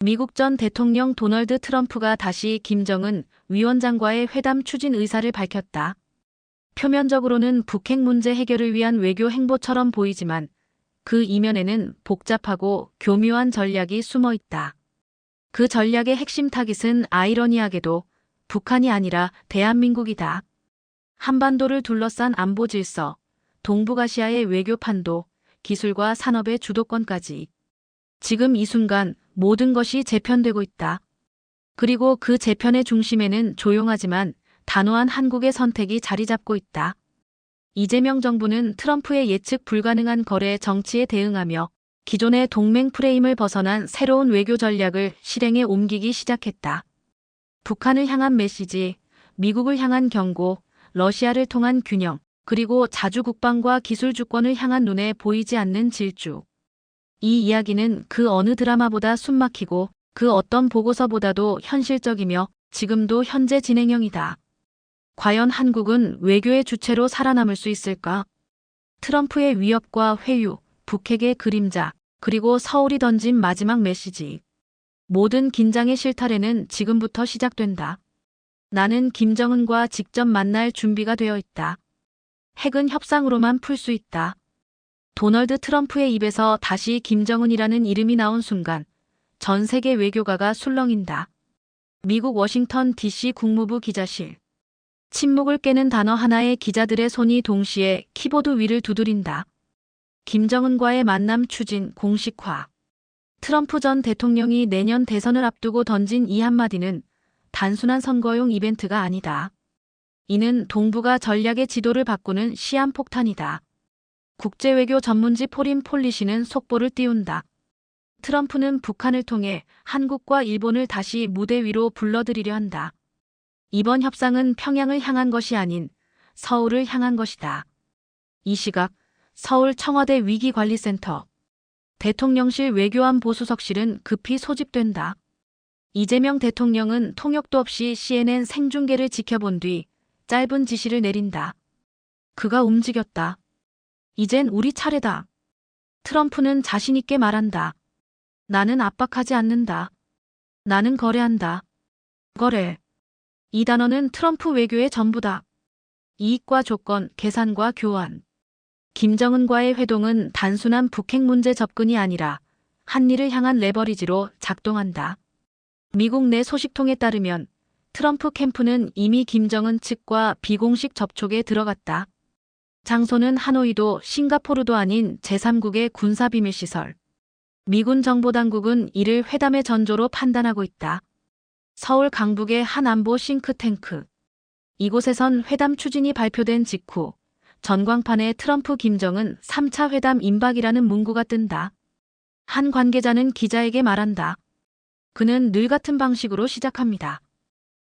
미국 전 대통령 도널드 트럼프가 다시 김정은 위원장과의 회담 추진 의사를 밝혔다. 표면적으로는 북핵 문제 해결을 위한 외교 행보처럼 보이지만 그 이면에는 복잡하고 교묘한 전략이 숨어 있다. 그 전략의 핵심 타깃은 아이러니하게도 북한이 아니라 대한민국이다. 한반도를 둘러싼 안보 질서, 동북아시아의 외교 판도, 기술과 산업의 주도권까지. 지금 이 순간 모든 것이 재편되고 있다. 그리고 그 재편의 중심에는 조용하지만 단호한 한국의 선택이 자리 잡고 있다. 이재명 정부는 트럼프의 예측 불가능한 거래 정치에 대응하며 기존의 동맹 프레임을 벗어난 새로운 외교 전략을 실행에 옮기기 시작했다. 북한을 향한 메시지, 미국을 향한 경고, 러시아를 통한 균형, 그리고 자주 국방과 기술 주권을 향한 눈에 보이지 않는 질주. 이 이야기는 그 어느 드라마보다 숨막히고 그 어떤 보고서보다도 현실적이며 지금도 현재 진행형이다. 과연 한국은 외교의 주체로 살아남을 수 있을까? 트럼프의 위협과 회유, 북핵의 그림자, 그리고 서울이 던진 마지막 메시지. 모든 긴장의 실타래는 지금부터 시작된다. 나는 김정은과 직접 만날 준비가 되어 있다. 핵은 협상으로만 풀 수 있다. 도널드 트럼프의 입에서 다시 김정은이라는 이름이 나온 순간 전 세계 외교가가 술렁인다. 미국 워싱턴 DC 국무부 기자실. 침묵을 깨는 단어 하나에 기자들의 손이 동시에 키보드 위를 두드린다. 김정은과의 만남 추진 공식화. 트럼프 전 대통령이 내년 대선을 앞두고 던진 이 한마디는 단순한 선거용 이벤트가 아니다. 이는 동북아 전략의 지도를 바꾸는 시한폭탄이다. 국제외교 전문지 포린 폴리시는 속보를 띄운다. 트럼프는 북한을 통해 한국과 일본을 다시 무대 위로 불러들이려 한다. 이번 협상은 평양을 향한 것이 아닌 서울을 향한 것이다. 이 시각 서울 청와대 위기관리센터 대통령실 외교안 보수석실은 급히 소집된다. 이재명 대통령은 통역도 없이 CNN 생중계를 지켜본 뒤 짧은 지시를 내린다. 그가 움직였다. 이젠 우리 차례다. 트럼프는 자신있게 말한다. 나는 압박하지 않는다. 나는 거래한다. 거래. 이 단어는 트럼프 외교의 전부다. 이익과 조건, 계산과 교환. 김정은과의 회동은 단순한 북핵 문제 접근이 아니라 한미를 향한 레버리지로 작동한다. 미국 내 소식통에 따르면 트럼프 캠프는 이미 김정은 측과 비공식 접촉에 들어갔다. 장소는 하노이도 싱가포르도 아닌 제3국의 군사비밀시설. 미군 정보당국은 이를 회담의 전조로 판단하고 있다. 서울 강북의 한 안보 싱크탱크. 이곳에선 회담 추진이 발표된 직후 전광판에 트럼프 김정은 3차 회담 임박이라는 문구가 뜬다. 한 관계자는 기자에게 말한다. 그는 늘 같은 방식으로 시작합니다.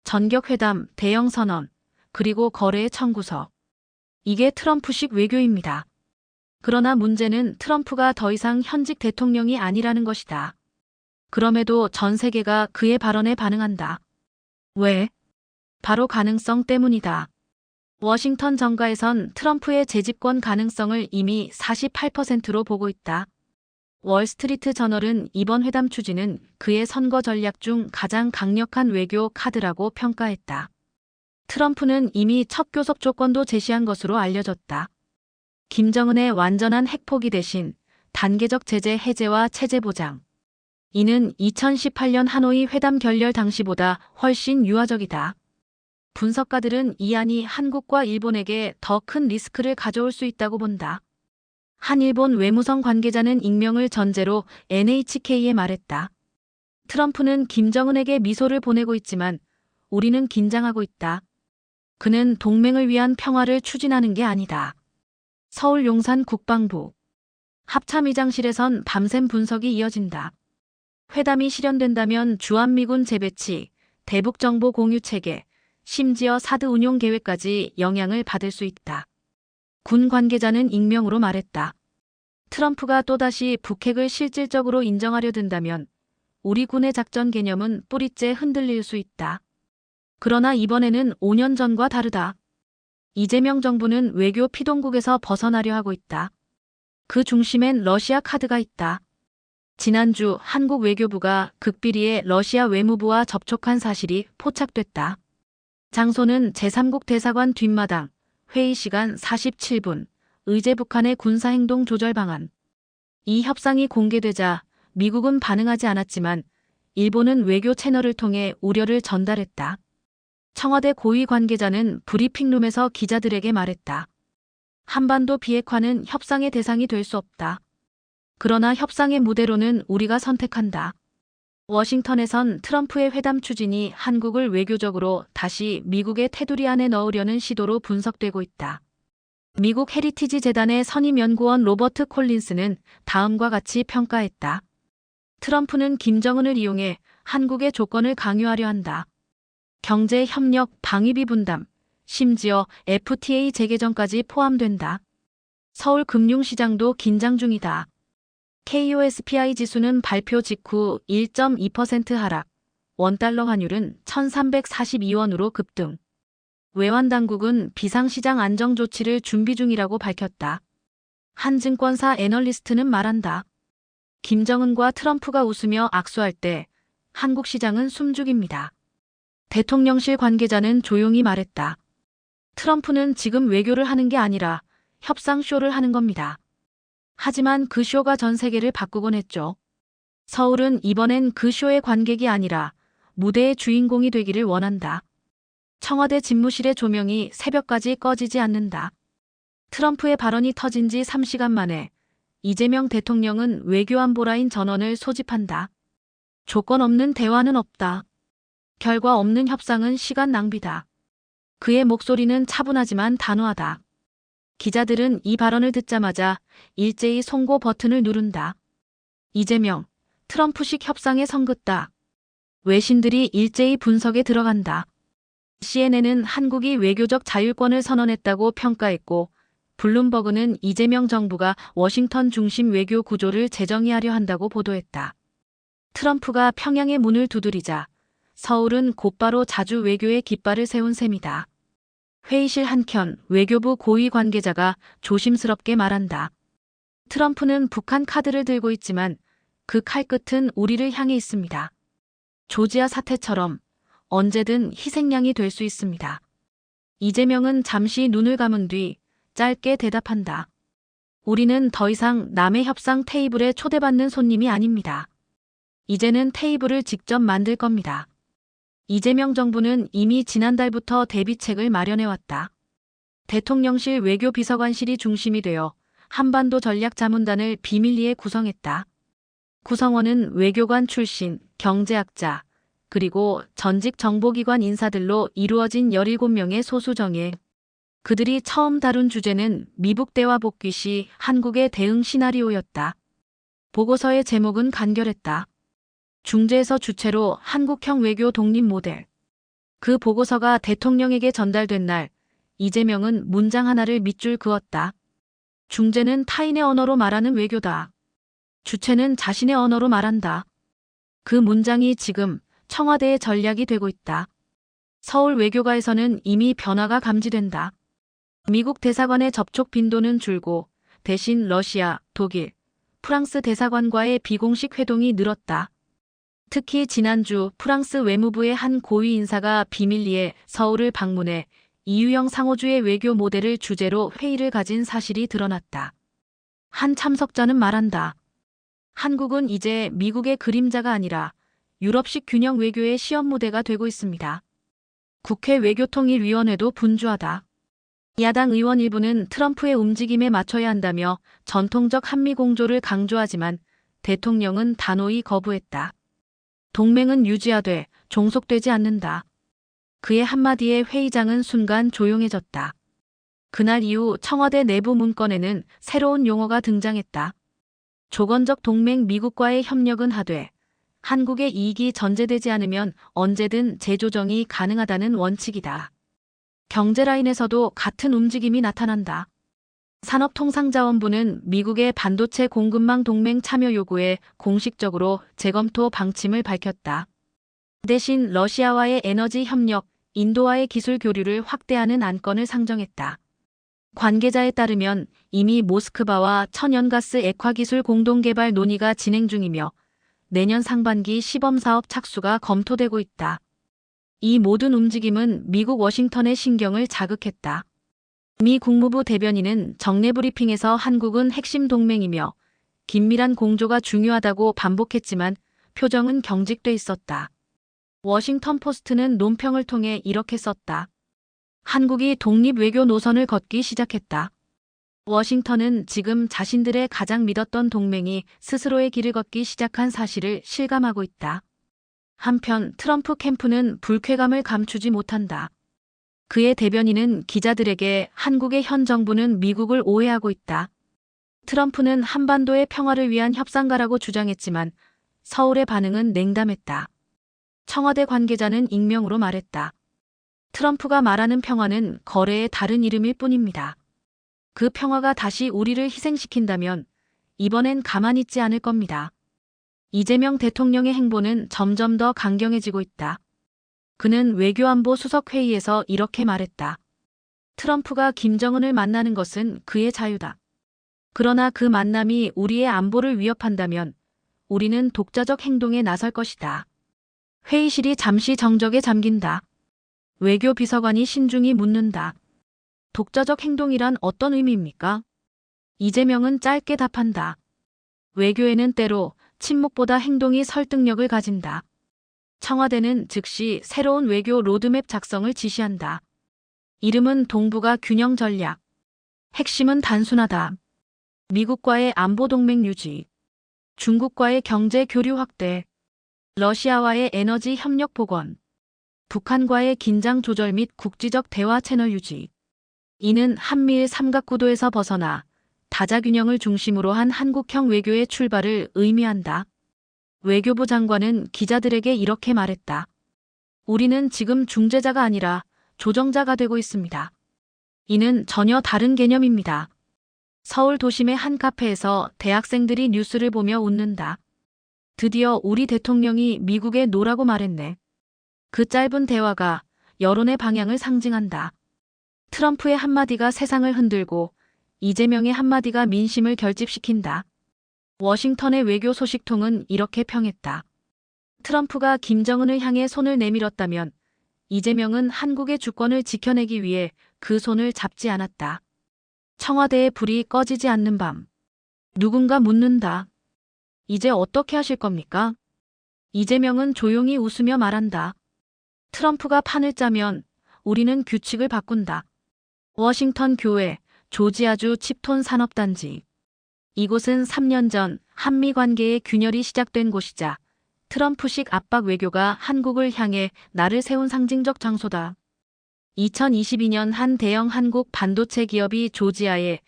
전격회담, 대형 선언, 그리고 거래의 청구서. 이게 트럼프식 외교입니다. 그러나 문제는 트럼프가 더 이상 현직 대통령이 아니라는 것이다. 그럼에도 전 세계가 그의 발언에 반응한다. 왜? 바로 가능성 때문이다. 워싱턴 정가에선 트럼프의 재집권 가능성을 이미 48%로 보고 있다. 월스트리트 저널은 이번 회담 추진은 그의 선거 전략 중 가장 강력한 외교 카드라고 평가했다. 트럼프는 이미 첫 교섭 조건도 제시한 것으로 알려졌다. 김정은의 완전한 핵포기 대신 단계적 제재 해제와 체제 보장. 이는 2018년 하노이 회담 결렬 당시보다 훨씬 유화적이다. 분석가들은 이 안이 한국과 일본에게 더 큰 리스크를 가져올 수 있다고 본다. 한 일본 외무성 관계자는 익명을 전제로 NHK에 말했다. 트럼프는 김정은에게 미소를 보내고 있지만 우리는 긴장하고 있다. 그는 동맹을 위한 평화를 추진하는 게 아니다. 서울 용산 국방부. 합참의장실에선 밤샘 분석이 이어진다. 회담이 실현된다면 주한미군 재배치, 대북정보 공유 체계, 심지어 사드 운용 계획까지 영향을 받을 수 있다. 군 관계자는 익명으로 말했다. 트럼프가 또다시 북핵을 실질적으로 인정하려 든다면 우리 군의 작전 개념은 뿌리째 흔들릴 수 있다. 그러나 이번에는 5년 전과 다르다. 이재명 정부는 외교 피동국에서 벗어나려 하고 있다. 그 중심엔 러시아 카드가 있다. 지난주 한국 외교부가 극비리에 러시아 외무부와 접촉한 사실이 포착됐다. 장소는 제3국 대사관 뒷마당, 회의 시간 47분, 의제 북한의 군사행동 조절 방안. 이 협상이 공개되자 미국은 반응하지 않았지만 일본은 외교 채널을 통해 우려를 전달했다. 청와대 고위 관계자는 브리핑룸에서 기자들에게 말했다. 한반도 비핵화는 협상의 대상이 될 수 없다. 그러나 협상의 무대로는 우리가 선택한다. 워싱턴에선 트럼프의 회담 추진이 한국을 외교적으로 다시 미국의 테두리 안에 넣으려는 시도로 분석되고 있다. 미국 헤리티지 재단의 선임 연구원 로버트 콜린스는 다음과 같이 평가했다. 트럼프는 김정은을 이용해 한국의 조건을 강요하려 한다. 경제 협력, 방위비 분담, 심지어 FTA 재개정까지 포함된다. 서울 금융시장도 긴장 중이다. KOSPI 지수는 발표 직후 1.2% 하락, 원달러 환율은 1342원으로 급등. 외환당국은 비상시장 안정 조치를 준비 중이라고 밝혔다. 한 증권사 애널리스트는 말한다. 김정은과 트럼프가 웃으며 악수할 때 한국 시장은 숨죽입니다. 대통령실 관계자는 조용히 말했다. 트럼프는 지금 외교를 하는 게 아니라 협상쇼를 하는 겁니다. 하지만 그 쇼가 전 세계를 바꾸곤 했죠. 서울은 이번엔 그 쇼의 관객이 아니라 무대의 주인공이 되기를 원한다. 청와대 집무실의 조명이 새벽까지 꺼지지 않는다. 트럼프의 발언이 터진 지 3시간 만에 이재명 대통령은 외교안보라인 전원을 소집한다. 조건 없는 대화는 없다. 결과 없는 협상은 시간 낭비다. 그의 목소리는 차분하지만 단호하다. 기자들은 이 발언을 듣자마자 일제히 송고 버튼을 누른다. 이재명, 트럼프식 협상에 성긋다. 외신들이 일제히 분석에 들어간다. CNN은 한국이 외교적 자율권을 선언했다고 평가했고 블룸버그는 이재명 정부가 워싱턴 중심 외교 구조를 재정의하려 한다고 보도했다. 트럼프가 평양의 문을 두드리자 서울은 곧바로 자주 외교의 깃발을 세운 셈이다. 회의실 한켠 외교부 고위 관계자가 조심스럽게 말한다. 트럼프는 북한 카드를 들고 있지만 그 칼끝은 우리를 향해 있습니다. 조지아 사태처럼 언제든 희생양이 될 수 있습니다. 이재명은 잠시 눈을 감은 뒤 짧게 대답한다. 우리는 더 이상 남의 협상 테이블에 초대받는 손님이 아닙니다. 이제는 테이블을 직접 만들 겁니다. 이재명 정부는 이미 지난달부터 대비책을 마련해왔다. 대통령실 외교비서관실이 중심이 되어 한반도 전략자문단을 비밀리에 구성했다. 구성원은 외교관 출신, 경제학자, 그리고 전직 정보기관 인사들로 이루어진 17명의 소수정예. 그들이 처음 다룬 주제는 미북 대화 복귀 시 한국의 대응 시나리오였다. 보고서의 제목은 간결했다. 중재에서 주체로 한국형 외교 독립 모델. 그 보고서가 대통령에게 전달된 날 이재명은 문장 하나를 밑줄 그었다. 중재는 타인의 언어로 말하는 외교다. 주체는 자신의 언어로 말한다. 그 문장이 지금 청와대의 전략이 되고 있다. 서울 외교가에서는 이미 변화가 감지된다. 미국 대사관의 접촉 빈도는 줄고 대신 러시아, 독일, 프랑스 대사관과의 비공식 회동이 늘었다. 특히 지난주 프랑스 외무부의 한 고위 인사가 비밀리에 서울을 방문해 이유영 상호주의 외교 모델을 주제로 회의를 가진 사실이 드러났다. 한 참석자는 말한다. 한국은 이제 미국의 그림자가 아니라 유럽식 균형 외교의 시험 무대가 되고 있습니다. 국회 외교통일위원회도 분주하다. 야당 의원 일부는 트럼프의 움직임에 맞춰야 한다며 전통적 한미 공조를 강조하지만 대통령은 단호히 거부했다. 동맹은 유지하되 종속되지 않는다. 그의 한마디에 회의장은 순간 조용해졌다. 그날 이후 청와대 내부 문건에는 새로운 용어가 등장했다. 조건적 동맹 미국과의 협력은 하되 한국의 이익이 전제되지 않으면 언제든 재조정이 가능하다는 원칙이다. 경제라인에서도 같은 움직임이 나타난다. 산업통상자원부는 미국의 반도체 공급망 동맹 참여 요구에 공식적으로 재검토 방침을 밝혔다. 대신 러시아와의 에너지 협력, 인도와의 기술 교류를 확대하는 안건을 상정했다. 관계자에 따르면 이미 모스크바와 천연가스 액화 기술 공동개발 논의가 진행 중이며 내년 상반기 시범사업 착수가 검토되고 있다. 이 모든 움직임은 미국 워싱턴의 신경을 자극했다. 미 국무부 대변인은 정례 브리핑에서 한국은 핵심 동맹이며 긴밀한 공조가 중요하다고 반복했지만 표정은 경직돼 있었다. 워싱턴 포스트는 논평을 통해 이렇게 썼다. 한국이 독립 외교 노선을 걷기 시작했다. 워싱턴은 지금 자신들의 가장 믿었던 동맹이 스스로의 길을 걷기 시작한 사실을 실감하고 있다. 한편 트럼프 캠프는 불쾌감을 감추지 못한다. 그의 대변인은 기자들에게 한국의 현 정부는 미국을 오해하고 있다. 트럼프는 한반도의 평화를 위한 협상가라고 주장했지만 서울의 반응은 냉담했다. 청와대 관계자는 익명으로 말했다. 트럼프가 말하는 평화는 거래의 다른 이름일 뿐입니다. 그 평화가 다시 우리를 희생시킨다면 이번엔 가만히 있지 않을 겁니다. 이재명 대통령의 행보는 점점 더 강경해지고 있다. 그는 외교안보 수석회의에서 이렇게 말했다. 트럼프가 김정은을 만나는 것은 그의 자유다. 그러나 그 만남이 우리의 안보를 위협한다면 우리는 독자적 행동에 나설 것이다. 회의실이 잠시 정적에 잠긴다. 외교비서관이 신중히 묻는다. 독자적 행동이란 어떤 의미입니까? 이재명은 짧게 답한다. 외교에는 때로 침묵보다 행동이 설득력을 가진다. 청와대는 즉시 새로운 외교 로드맵 작성을 지시한다. 이름은 동북아 균형 전략. 핵심은 단순하다. 미국과의 안보 동맹 유지, 중국과의 경제 교류 확대, 러시아와의 에너지 협력 복원, 북한과의 긴장 조절 및 국지적 대화 채널 유지. 이는 한미일 삼각구도에서 벗어나 다자균형을 중심으로 한 한국형 외교의 출발을 의미한다. 외교부 장관은 기자들에게 이렇게 말했다. 우리는 지금 중재자가 아니라 조정자가 되고 있습니다. 이는 전혀 다른 개념입니다. 서울 도심의 한 카페에서 대학생들이 뉴스를 보며 웃는다. 드디어 우리 대통령이 미국에 노라고 말했네. 그 짧은 대화가 여론의 방향을 상징한다. 트럼프의 한마디가 세상을 흔들고 이재명의 한마디가 민심을 결집시킨다. 워싱턴의 외교 소식통은 이렇게 평했다. 트럼프가 김정은을 향해 손을 내밀었다면 이재명은 한국의 주권을 지켜내기 위해 그 손을 잡지 않았다. 청와대의 불이 꺼지지 않는 밤. 누군가 묻는다. 이제 어떻게 하실 겁니까? 이재명은 조용히 웃으며 말한다. 트럼프가 판을 짜면 우리는 규칙을 바꾼다. 워싱턴 교회, 조지아주 칩톤 산업단지. 이곳은 3년 전 한미 관계의 균열이 시작된 곳이자 트럼프식 압박 외교가 한국을 향해 날을 세운 상징적 장소다. 2022년 한 대형 한국 반도체 기업이 조지아에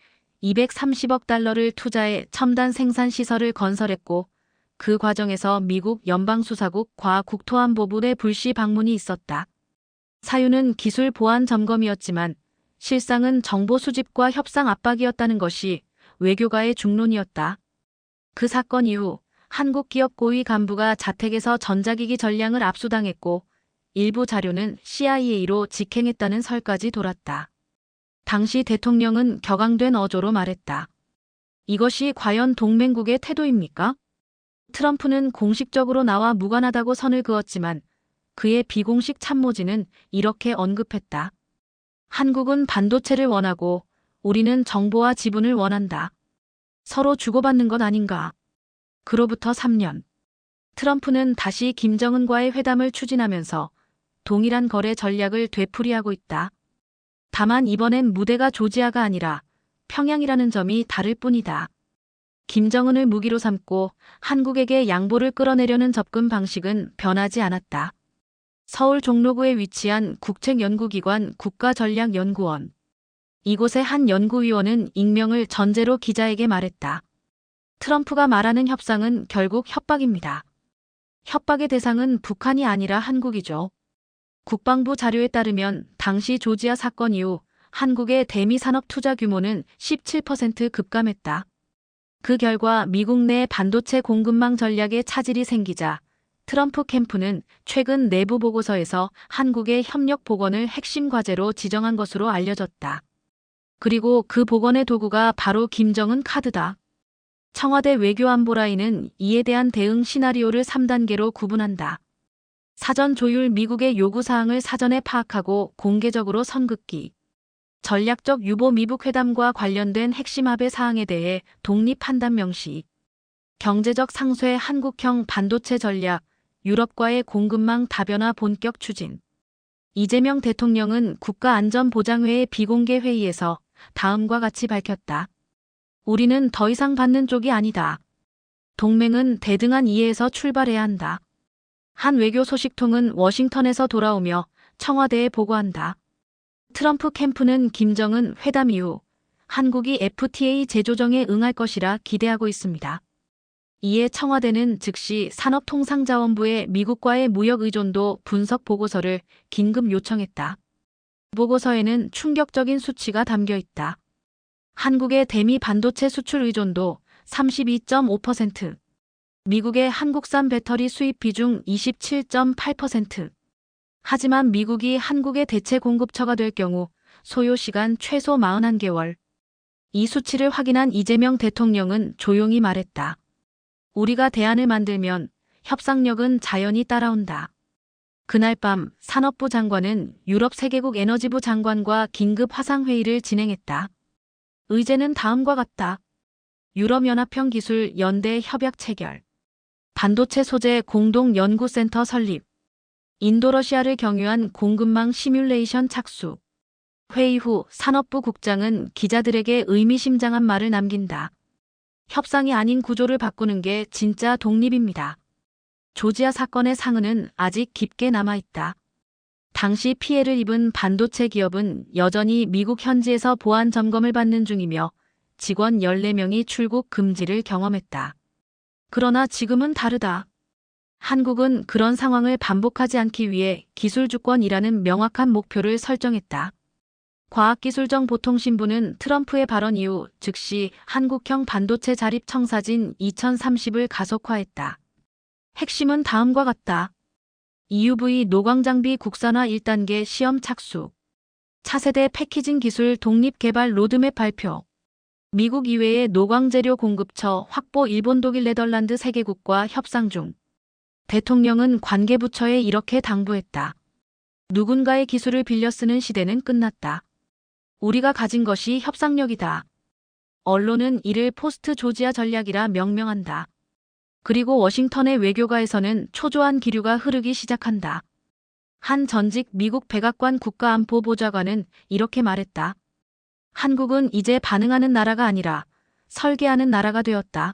230억 달러를 투자해 첨단 생산 시설을 건설했고 그 과정에서 미국 연방수사국 과국토안보부의 불시 방문이 있었다. 사유는 기술 보안 점검이었지만 실상은 정보 수집과 협상 압박이었다는 것이 외교가의 중론이었다. 그 사건 이후 한국 기업 고위 간부가 자택에서 전자기기 전량을 압수당했고 일부 자료는 CIA로 직행했다는 설까지 돌았다. 당시 대통령은 격앙된 어조로 말했다. 이것이 과연 동맹국의 태도입니까? 트럼프는 공식적으로 나와 무관하다고 선을 그었지만 그의 비공식 참모진은 이렇게 언급했다. 한국은 반도체를 원하고 우리는 정보와 지분을 원한다. 서로 주고받는 것 아닌가. 그로부터 3년. 트럼프는 다시 김정은과의 회담을 추진하면서 동일한 거래 전략을 되풀이하고 있다. 다만 이번엔 무대가 조지아가 아니라 평양이라는 점이 다를 뿐이다. 김정은을 무기로 삼고 한국에게 양보를 끌어내려는 접근 방식은 변하지 않았다. 서울 종로구에 위치한 국책연구기관 국가전략연구원. 이곳의 한 연구위원은 익명을 전제로 기자에게 말했다. 트럼프가 말하는 협상은 결국 협박입니다. 협박의 대상은 북한이 아니라 한국이죠. 국방부 자료에 따르면 당시 조지아 사건 이후 한국의 대미 산업 투자 규모는 17% 급감했다. 그 결과 미국 내 반도체 공급망 전략에 차질이 생기자 트럼프 캠프는 최근 내부 보고서에서 한국의 협력 복원을 핵심 과제로 지정한 것으로 알려졌다. 그리고 그 복원의 도구가 바로 김정은 카드다. 청와대 외교안보라인은 이에 대한 대응 시나리오를 3단계로 구분한다. 사전 조율, 미국의 요구사항을 사전에 파악하고 공개적으로 선긋기. 전략적 유보, 미북 회담과 관련된 핵심 합의 사항에 대해 독립 판단 명시. 경제적 상쇄, 한국형 반도체 전략, 유럽과의 공급망 다변화 본격 추진. 이재명 대통령은 국가안전보장회의 비공개 회의에서 다음과 같이 밝혔다. 우리는 더 이상 받는 쪽이 아니다. 동맹은 대등한 이해에서 출발해야 한다. 한 외교 소식통은 워싱턴에서 돌아오며 청와대에 보고한다. 트럼프 캠프는 김정은 회담 이후 한국이 FTA 재조정에 응할 것이라 기대하고 있습니다. 이에 청와대는 즉시 산업통상자원부에 미국과의 무역 의존도 분석 보고서를 긴급 요청했다. 보고서에는 충격적인 수치가 담겨 있다. 한국의 대미 반도체 수출 의존도 32.5%, 미국의 한국산 배터리 수입 비중 27.8%. 하지만 미국이 한국의 대체 공급처가 될 경우 소요 시간 최소 41개월. 이 수치를 확인한 이재명 대통령은 조용히 말했다. 우리가 대안을 만들면 협상력은 자연히 따라온다. 그날 밤 산업부 장관은 유럽 세계국 에너지부 장관과 긴급 화상회의를 진행했다. 의제는 다음과 같다. 유럽연합형 기술 연대 협약 체결. 반도체 소재 공동연구센터 설립. 인도러시아를 경유한 공급망 시뮬레이션 착수. 회의 후 산업부 국장은 기자들에게 의미심장한 말을 남긴다. 협상이 아닌 구조를 바꾸는 게 진짜 독립입니다. 조지아 사건의 상흔은 아직 깊게 남아있다. 당시 피해를 입은 반도체 기업은 여전히 미국 현지에서 보안 점검을 받는 중이며 직원 14명이 출국 금지를 경험했다. 그러나 지금은 다르다. 한국은 그런 상황을 반복하지 않기 위해 기술주권이라는 명확한 목표를 설정했다. 과학기술정보통신부는 트럼프의 발언 이후 즉시 한국형 반도체 자립 청사진 2030을 가속화했다. 핵심은 다음과 같다. EUV 노광장비 국산화 1단계 시험 착수. 차세대 패키징 기술 독립 개발 로드맵 발표. 미국 이외의 노광재료 공급처 확보. 일본, 독일, 네덜란드 3개국과 협상 중. 대통령은 관계부처에 이렇게 당부했다. 누군가의 기술을 빌려 쓰는 시대는 끝났다. 우리가 가진 것이 협상력이다. 언론은 이를 포스트 조지아 전략이라 명명한다. 그리고 워싱턴의 외교가에서는 초조한 기류가 흐르기 시작한다. 한 전직 미국 백악관 국가안보보좌관은 이렇게 말했다. 한국은 이제 반응하는 나라가 아니라 설계하는 나라가 되었다.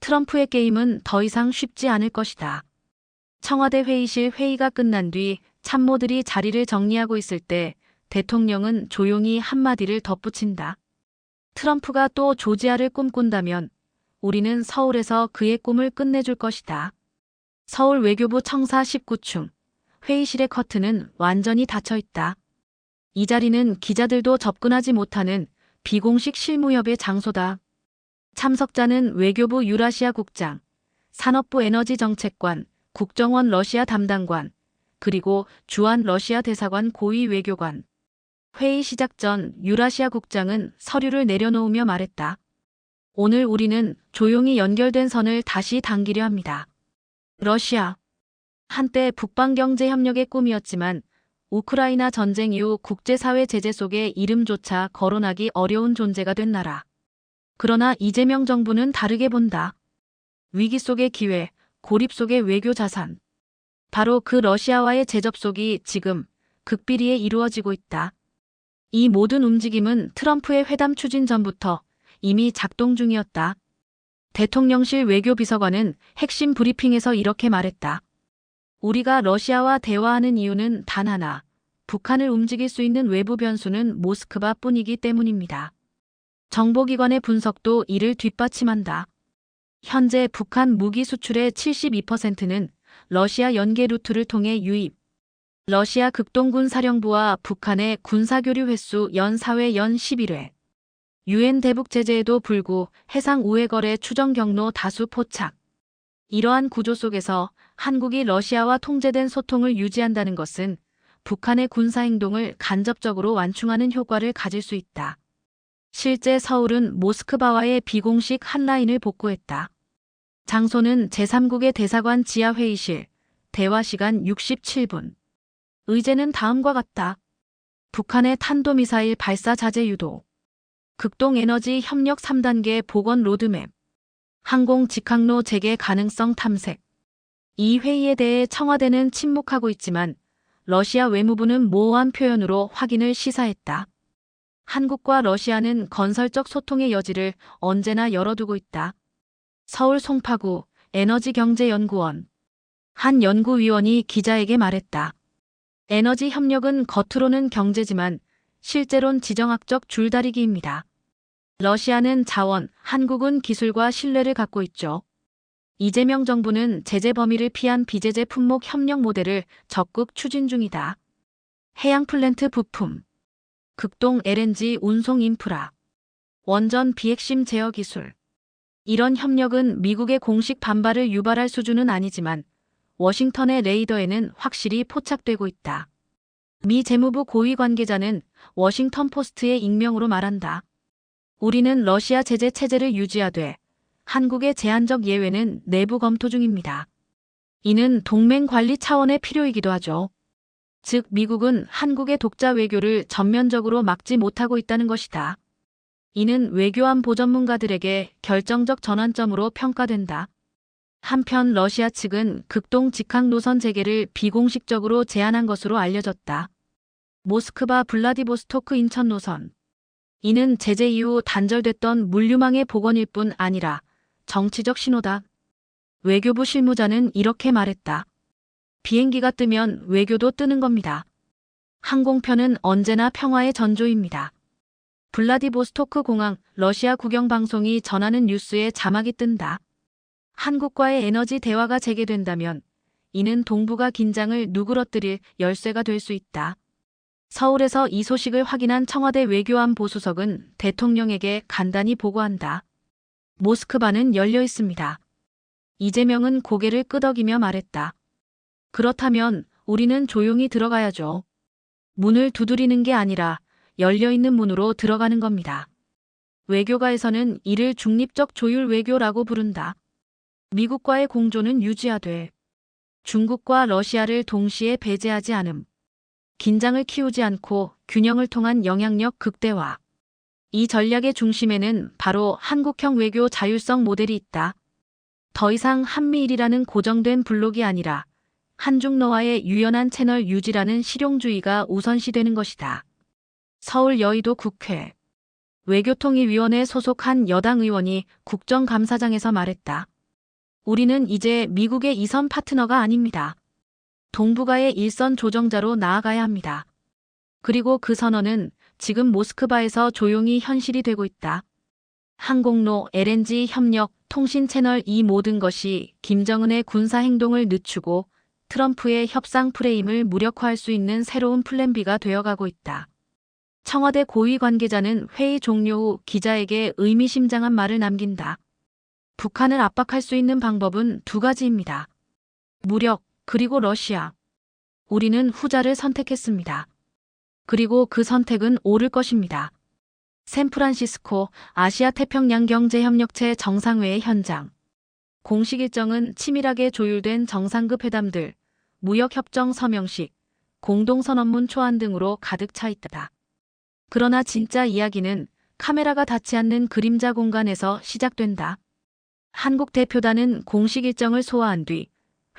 트럼프의 게임은 더 이상 쉽지 않을 것이다. 청와대 회의실 회의가 끝난 뒤 참모들이 자리를 정리하고 있을 때 대통령은 조용히 한마디를 덧붙인다. 트럼프가 또 조지아를 꿈꾼다면 우리는 서울에서 그의 꿈을 끝내줄 것이다. 서울 외교부 청사 19층. 회의실의 커튼은 완전히 닫혀 있다. 이 자리는 기자들도 접근하지 못하는 비공식 실무협의 장소다. 참석자는 외교부 유라시아 국장, 산업부 에너지정책관, 국정원 러시아 담당관, 그리고 주한 러시아 대사관 고위 외교관. 회의 시작 전 유라시아 국장은 서류를 내려놓으며 말했다. 오늘 우리는 조용히 연결된 선을 다시 당기려 합니다. 러시아. 한때 북방경제협력의 꿈이었지만 우크라이나 전쟁 이후 국제사회 제재 속에 이름조차 거론하기 어려운 존재가 된 나라. 그러나 이재명 정부는 다르게 본다. 위기 속의 기회, 고립 속의 외교 자산. 바로 그 러시아와의 재접속이 지금 극비리에 이루어지고 있다. 이 모든 움직임은 트럼프의 회담 추진 전부터 이미 작동 중이었다. 대통령실 외교비서관은 핵심 브리핑에서 이렇게 말했다. 우리가 러시아와 대화하는 이유는 단 하나, 북한을 움직일 수 있는 외부 변수는 모스크바 뿐이기 때문입니다. 정보기관의 분석도 이를 뒷받침한다. 현재 북한 무기 수출의 72%는 러시아 연계 루트를 통해 유입. 러시아 극동군사령부와 북한의 군사교류 횟수 연 4회 연 11회. 유엔 대북 제재에도 불구 해상 우회 거래 추정 경로 다수 포착. 이러한 구조 속에서 한국이 러시아와 통제된 소통을 유지한다는 것은 북한의 군사행동을 간접적으로 완충하는 효과를 가질 수 있다. 실제 서울은 모스크바와의 비공식 한라인을 복구했다. 장소는 제3국의 대사관 지하회의실, 대화시간 67분. 의제는 다음과 같다. 북한의 탄도미사일 발사 자제 유도. 극동에너지 협력 3단계 복원 로드맵. 항공 직항로 재개 가능성 탐색. 이 회의에 대해 청와대는 침묵하고 있지만 러시아 외무부는 모호한 표현으로 확인을 시사했다. 한국과 러시아는 건설적 소통의 여지를 언제나 열어두고 있다. 서울 송파구 에너지경제연구원 한 연구위원이 기자에게 말했다. 에너지 협력은 겉으로는 경제지만 실제론 지정학적 줄다리기입니다. 러시아는 자원, 한국은 기술과 신뢰를 갖고 있죠. 이재명 정부는 제재 범위를 피한 비제재 품목 협력 모델을 적극 추진 중이다. 해양 플랜트 부품, 극동 LNG 운송 인프라, 원전 비핵심 제어 기술. 이런 협력은 미국의 공식 반발을 유발할 수준은 아니지만 워싱턴의 레이더에는 확실히 포착되고 있다. 미 재무부 고위 관계자는 워싱턴 포스트의 익명으로 말한다. 우리는 러시아 제재 체제를 유지하되 한국의 제한적 예외는 내부 검토 중입니다. 이는 동맹 관리 차원의 필요이기도 하죠. 즉 미국은 한국의 독자 외교를 전면적으로 막지 못하고 있다는 것이다. 이는 외교안보 전문가들에게 결정적 전환점으로 평가된다. 한편 러시아 측은 극동 직항 노선 재개를 비공식적으로 제안한 것으로 알려졌다. 모스크바 블라디보스토크 인천 노선. 이는 제재 이후 단절됐던 물류망의 복원일 뿐 아니라 정치적 신호다. 외교부 실무자는 이렇게 말했다. 비행기가 뜨면 외교도 뜨는 겁니다. 항공편은 언제나 평화의 전조입니다. 블라디보스토크 공항 러시아 국영방송이 전하는 뉴스에 자막이 뜬다. 한국과의 에너지 대화가 재개된다면 이는 동북아 긴장을 누그러뜨릴 열쇠가 될 수 있다. 서울에서 이 소식을 확인한 청와대 외교안보수석은 대통령에게 간단히 보고한다. 모스크바는 열려 있습니다. 이재명은 고개를 끄덕이며 말했다. 그렇다면 우리는 조용히 들어가야죠. 문을 두드리는 게 아니라 열려있는 문으로 들어가는 겁니다. 외교가에서는 이를 중립적 조율 외교라고 부른다. 미국과의 공조는 유지하되 중국과 러시아를 동시에 배제하지 않음. 긴장을 키우지 않고 균형을 통한 영향력 극대화. 이 전략의 중심에는 바로 한국형 외교 자율성 모델이 있다. 더 이상 한미일이라는 고정된 블록이 아니라 한중러와의 유연한 채널 유지라는 실용주의가 우선시되는 것이다. 서울 여의도 국회 외교통일위원회 소속 한 여당 의원이 국정감사장에서 말했다. 우리는 이제 미국의 2선 파트너가 아닙니다. 동북아의 1선 조정자로 나아가야 합니다. 그리고 그 선언은 지금 모스크바에서 조용히 현실이 되고 있다. 항공로, LNG 협력, 통신 채널 이 모든 것이 김정은의 군사 행동을 늦추고 트럼프의 협상 프레임을 무력화할 수 있는 새로운 플랜 B가 되어가고 있다. 청와대 고위 관계자는 회의 종료 후 기자에게 의미심장한 말을 남긴다. 북한을 압박할 수 있는 방법은 두 가지입니다. 무력, 그리고 러시아. 우리는 후자를 선택했습니다. 그리고 그 선택은 옳을 것입니다. 샌프란시스코 아시아태평양경제협력체 정상회의 현장. 공식 일정은 치밀하게 조율된 정상급 회담들, 무역협정 서명식, 공동선언문 초안 등으로 가득 차 있다. 그러나 진짜 이야기는 카메라가 닿지 않는 그림자 공간에서 시작된다. 한국 대표단은 공식 일정을 소화한 뒤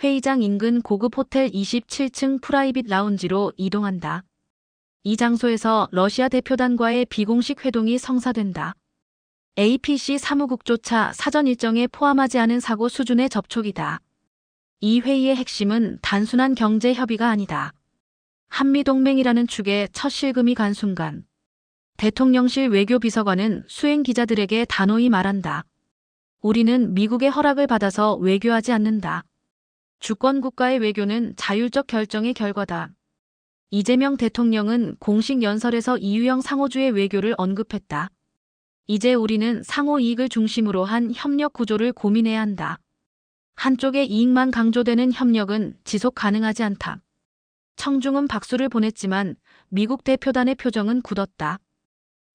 회의장 인근 고급 호텔 27층 프라이빗 라운지로 이동한다. 이 장소에서 러시아 대표단과의 비공식 회동이 성사된다. APC 사무국조차 사전 일정에 포함하지 않은 사고 수준의 접촉이다. 이 회의의 핵심은 단순한 경제 협의가 아니다. 한미동맹이라는 축에 첫 실금이 간 순간 대통령실 외교비서관은 수행 기자들에게 단호히 말한다. 우리는 미국의 허락을 받아서 외교하지 않는다. 주권국가의 외교는 자율적 결정의 결과다. 이재명 대통령은 공식 연설에서 이유형 상호주의 외교를 언급했다. 이제 우리는 상호 이익을 중심으로 한 협력 구조를 고민해야 한다. 한쪽의 이익만 강조되는 협력은 지속 가능하지 않다. 청중은 박수를 보냈지만 미국 대표단의 표정은 굳었다.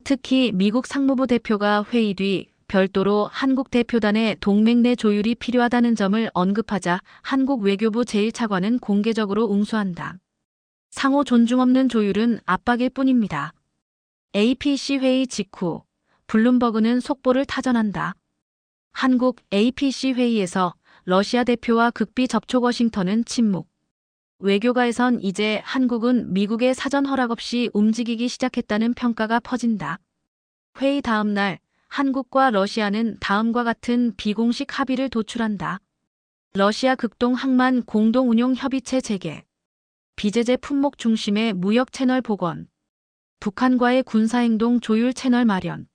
특히 미국 상무부 대표가 회의 뒤 별도로 한국 대표단의 동맹 내 조율이 필요하다는 점을 언급하자 한국 외교부 제1차관은 공개적으로 응수한다. 상호 존중 없는 조율은 압박일 뿐입니다. APC 회의 직후 블룸버그는 속보를 타전한다. 한국 APC 회의에서 러시아 대표와 극비 접촉, 워싱턴은 침묵. 외교가에선 이제 한국은 미국의 사전 허락 없이 움직이기 시작했다는 평가가 퍼진다. 회의 다음 날 한국과 러시아는 다음과 같은 비공식 합의를 도출한다. 러시아 극동 항만 공동 운용 협의체 재개, 비제재 품목 중심의 무역 채널 복원, 북한과의 군사행동 조율 채널 마련.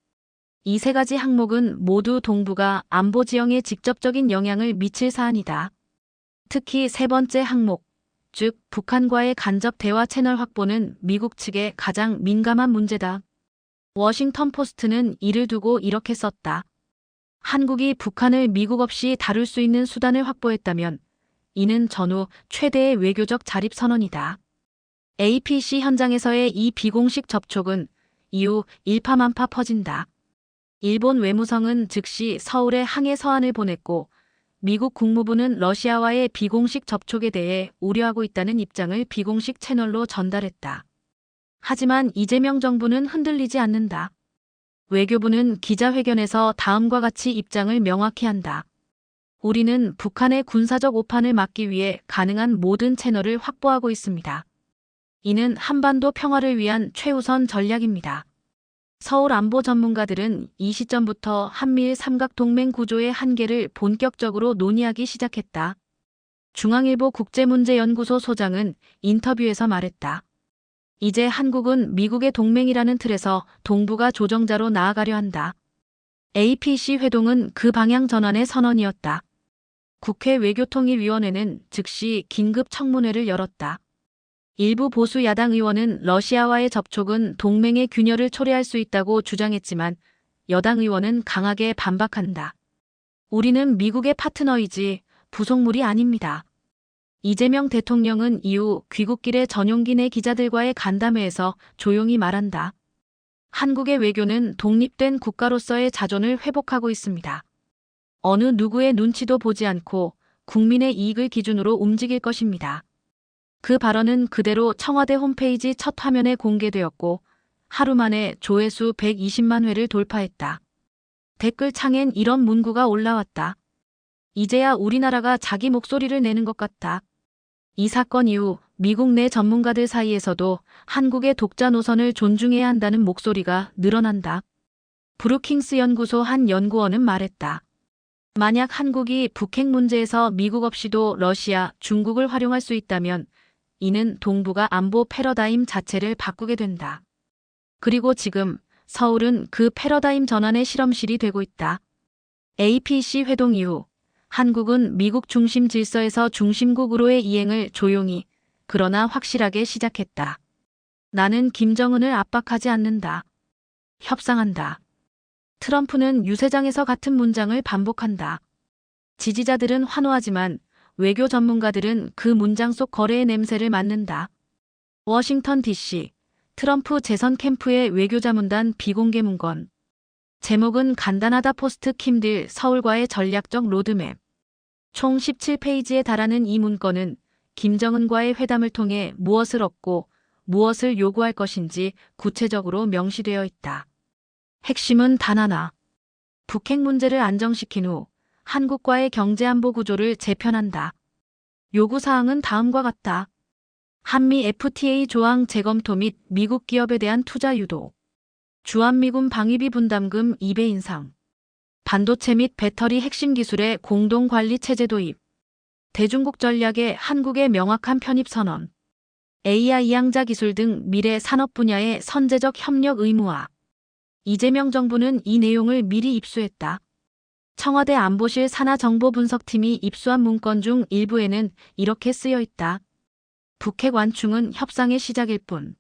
이 세 가지 항목은 모두 동북아 안보 지형에 직접적인 영향을 미칠 사안이다. 특히 세 번째 항목, 즉 북한과의 간접 대화 채널 확보는 미국 측에 가장 민감한 문제다. 워싱턴 포스트는 이를 두고 이렇게 썼다. 한국이 북한을 미국 없이 다룰 수 있는 수단을 확보했다면 이는 전후 최대의 외교적 자립 선언이다. APC 현장에서의 이 비공식 접촉은 이후 일파만파 퍼진다. 일본 외무성은 즉시 서울에 항해 서한을 보냈고 미국 국무부는 러시아와의 비공식 접촉에 대해 우려하고 있다는 입장을 비공식 채널로 전달했다. 하지만 이재명 정부는 흔들리지 않는다. 외교부는 기자회견에서 다음과 같이 입장을 명확히 한다. 우리는 북한의 군사적 오판을 막기 위해 가능한 모든 채널을 확보하고 있습니다. 이는 한반도 평화를 위한 최우선 전략입니다. 서울 안보 전문가들은 이 시점부터 한미일 삼각동맹 구조의 한계를 본격적으로 논의하기 시작했다. 중앙일보 국제문제연구소 소장은 인터뷰에서 말했다. 이제 한국은 미국의 동맹이라는 틀에서 동북아 조정자로 나아가려 한다. APC 회동은 그 방향 전환의 선언이었다. 국회 외교통일위원회는 즉시 긴급 청문회를 열었다. 일부 보수 야당 의원은 러시아와의 접촉은 동맹의 균열을 초래할 수 있다고 주장했지만 여당 의원은 강하게 반박한다. 우리는 미국의 파트너이지 부속물이 아닙니다. 이재명 대통령은 이후 귀국길에 전용기 내 기자들과의 간담회에서 조용히 말한다. 한국의 외교는 독립된 국가로서의 자존을 회복하고 있습니다. 어느 누구의 눈치도 보지 않고 국민의 이익을 기준으로 움직일 것입니다. 그 발언은 그대로 청와대 홈페이지 첫 화면에 공개되었고 하루 만에 조회수 120만 회를 돌파했다. 댓글창엔 이런 문구가 올라왔다. 이제야 우리나라가 자기 목소리를 내는 것 같다. 이 사건 이후 미국 내 전문가들 사이에서도 한국의 독자 노선을 존중해야 한다는 목소리가 늘어난다. 브루킹스 연구소 한 연구원은 말했다. 만약 한국이 북핵 문제에서 미국 없이도 러시아, 중국을 활용할 수 있다면 이는 동북아 안보 패러다임 자체를 바꾸게 된다. 그리고 지금 서울은 그 패러다임 전환의 실험실이 되고 있다. APC 회동 이후 한국은 미국 중심 질서에서 중심국으로의 이행을 조용히 그러나 확실하게 시작했다. 나는 김정은을 압박하지 않는다. 협상한다. 트럼프는 유세장에서 같은 문장을 반복한다. 지지자들은 환호하지만 외교 전문가들은 그 문장 속 거래의 냄새를 맡는다. 워싱턴 DC 트럼프 재선 캠프의 외교자문단 비공개 문건. 제목은 간단하다. 포스트 킴딜 서울과의 전략적 로드맵. 총 17페이지에 달하는 이 문건은 김정은과의 회담을 통해 무엇을 얻고 무엇을 요구할 것인지 구체적으로 명시되어 있다. 핵심은 단 하나. 북핵 문제를 안정시킨 후 한국과의 경제안보 구조를 재편한다. 요구사항은 다음과 같다. 한미 FTA 조항 재검토 및 미국 기업에 대한 투자 유도. 주한미군 방위비 분담금 2배 인상. 반도체 및 배터리 핵심 기술의 공동관리 체제 도입. 대중국 전략의 한국의 명확한 편입 선언. AI 양자 기술 등 미래 산업 분야의 선제적 협력 의무화. 이재명 정부는 이 내용을 미리 입수했다. 청와대 안보실 산하정보분석팀이 입수한 문건 중 일부에는 이렇게 쓰여 있다. 북핵 완충은 협상의 시작일 뿐.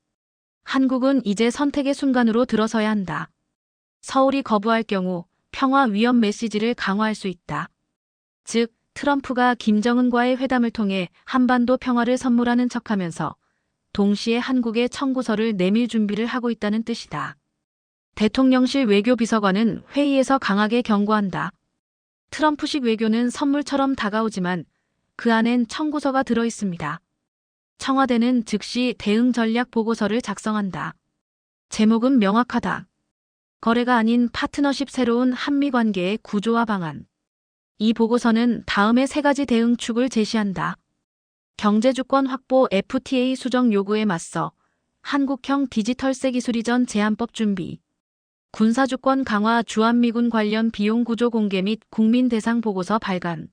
한국은 이제 선택의 순간으로 들어서야 한다. 서울이 거부할 경우 평화 위험 메시지를 강화할 수 있다. 즉, 트럼프가 김정은과의 회담을 통해 한반도 평화를 선물하는 척하면서 동시에 한국에 청구서를 내밀 준비를 하고 있다는 뜻이다. 대통령실 외교비서관은 회의에서 강하게 경고한다. 트럼프식 외교는 선물처럼 다가오지만 그 안엔 청구서가 들어 있습니다. 청와대는 즉시 대응 전략 보고서를 작성한다. 제목은 명확하다. 거래가 아닌 파트너십 새로운 한미 관계의 구조화 방안. 이 보고서는 다음의 3가지 대응축을 제시한다. 경제주권 확보 FTA 수정 요구에 맞서 한국형 디지털세 기술 이전 제한법 준비. 군사주권 강화 주한미군 관련 비용 구조 공개 및 국민 대상 보고서 발간.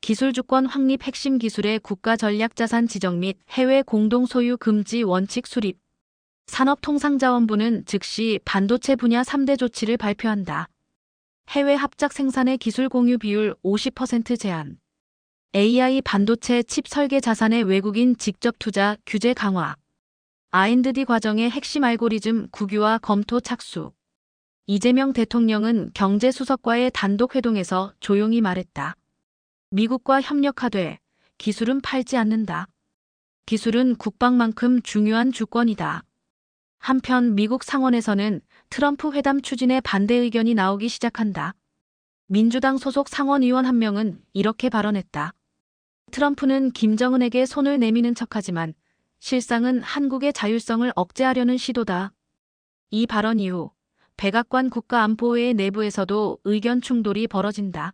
기술주권 확립 핵심 기술의 국가 전략자산 지정 및 해외 공동 소유 금지 원칙 수립. 산업통상자원부는 즉시 반도체 분야 3대 조치를 발표한다. 해외 합작 생산의 기술 공유 비율 50% 제한. AI 반도체 칩 설계 자산의 외국인 직접 투자 규제 강화. R&D 과정의 핵심 알고리즘 국유화 검토 착수. 이재명 대통령은 경제수석과의 단독 회동에서 조용히 말했다. 미국과 협력하되 기술은 팔지 않는다. 기술은 국방만큼 중요한 주권이다. 한편 미국 상원에서는 트럼프 회담 추진에 반대 의견이 나오기 시작한다. 민주당 소속 상원의원 한 명은 이렇게 발언했다. 트럼프는 김정은에게 손을 내미는 척하지만 실상은 한국의 자율성을 억제하려는 시도다. 이 발언 이후 백악관 국가안보회의 내부에서도 의견 충돌이 벌어진다.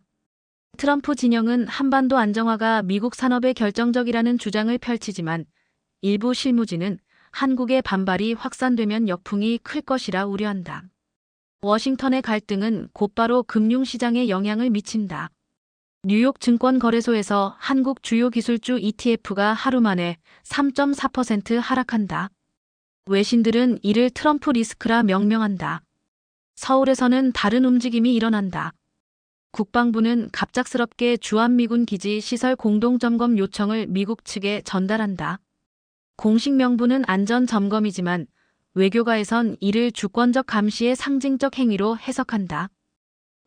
트럼프 진영은 한반도 안정화가 미국 산업에 결정적이라는 주장을 펼치지만 일부 실무진은 한국의 반발이 확산되면 역풍이 클 것이라 우려한다. 워싱턴의 갈등은 곧바로 금융시장에 영향을 미친다. 뉴욕 증권거래소에서 한국 주요 기술주 ETF가 하루 만에 3.4% 하락한다. 외신들은 이를 트럼프 리스크라 명명한다. 서울에서는 다른 움직임이 일어난다. 국방부는 갑작스럽게 주한미군 기지 시설 공동점검 요청을 미국 측에 전달한다. 공식 명분은 안전점검이지만 외교가에선 이를 주권적 감시의 상징적 행위로 해석한다.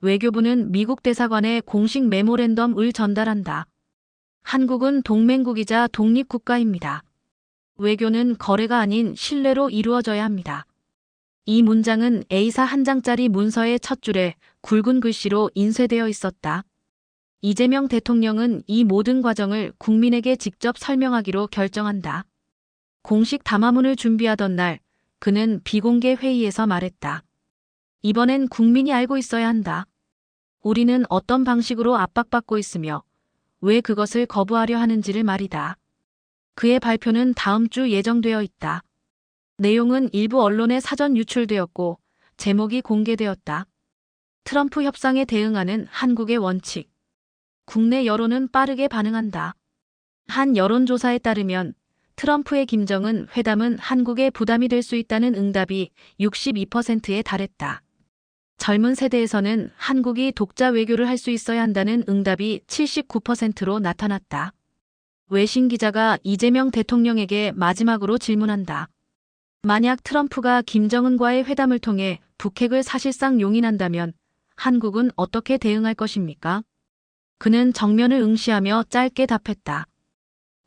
외교부는 미국 대사관에 공식 메모랜덤을 전달한다. 한국은 동맹국이자 독립국가입니다. 외교는 거래가 아닌 신뢰로 이루어져야 합니다. 이 문장은 A사 한 장짜리 문서의 첫 줄에 굵은 글씨로 인쇄되어 있었다. 이재명 대통령은 이 모든 과정을 국민에게 직접 설명하기로 결정한다. 공식 담화문을 준비하던 날 그는 비공개 회의에서 말했다. 이번엔 국민이 알고 있어야 한다. 우리는 어떤 방식으로 압박받고 있으며 왜 그것을 거부하려 하는지를 말이다. 그의 발표는 다음 주 예정되어 있다. 내용은 일부 언론에 사전 유출되었고 제목이 공개되었다. 트럼프 협상에 대응하는 한국의 원칙. 국내 여론은 빠르게 반응한다. 한 여론조사에 따르면 트럼프의 김정은 회담은 한국에 부담이 될 수 있다는 응답이 62%에 달했다. 젊은 세대에서는 한국이 독자 외교를 할 수 있어야 한다는 응답이 79%로 나타났다. 외신 기자가 이재명 대통령에게 마지막으로 질문한다. 만약 트럼프가 김정은과의 회담을 통해 북핵을 사실상 용인한다면 한국은 어떻게 대응할 것입니까? 그는 정면을 응시하며 짧게 답했다.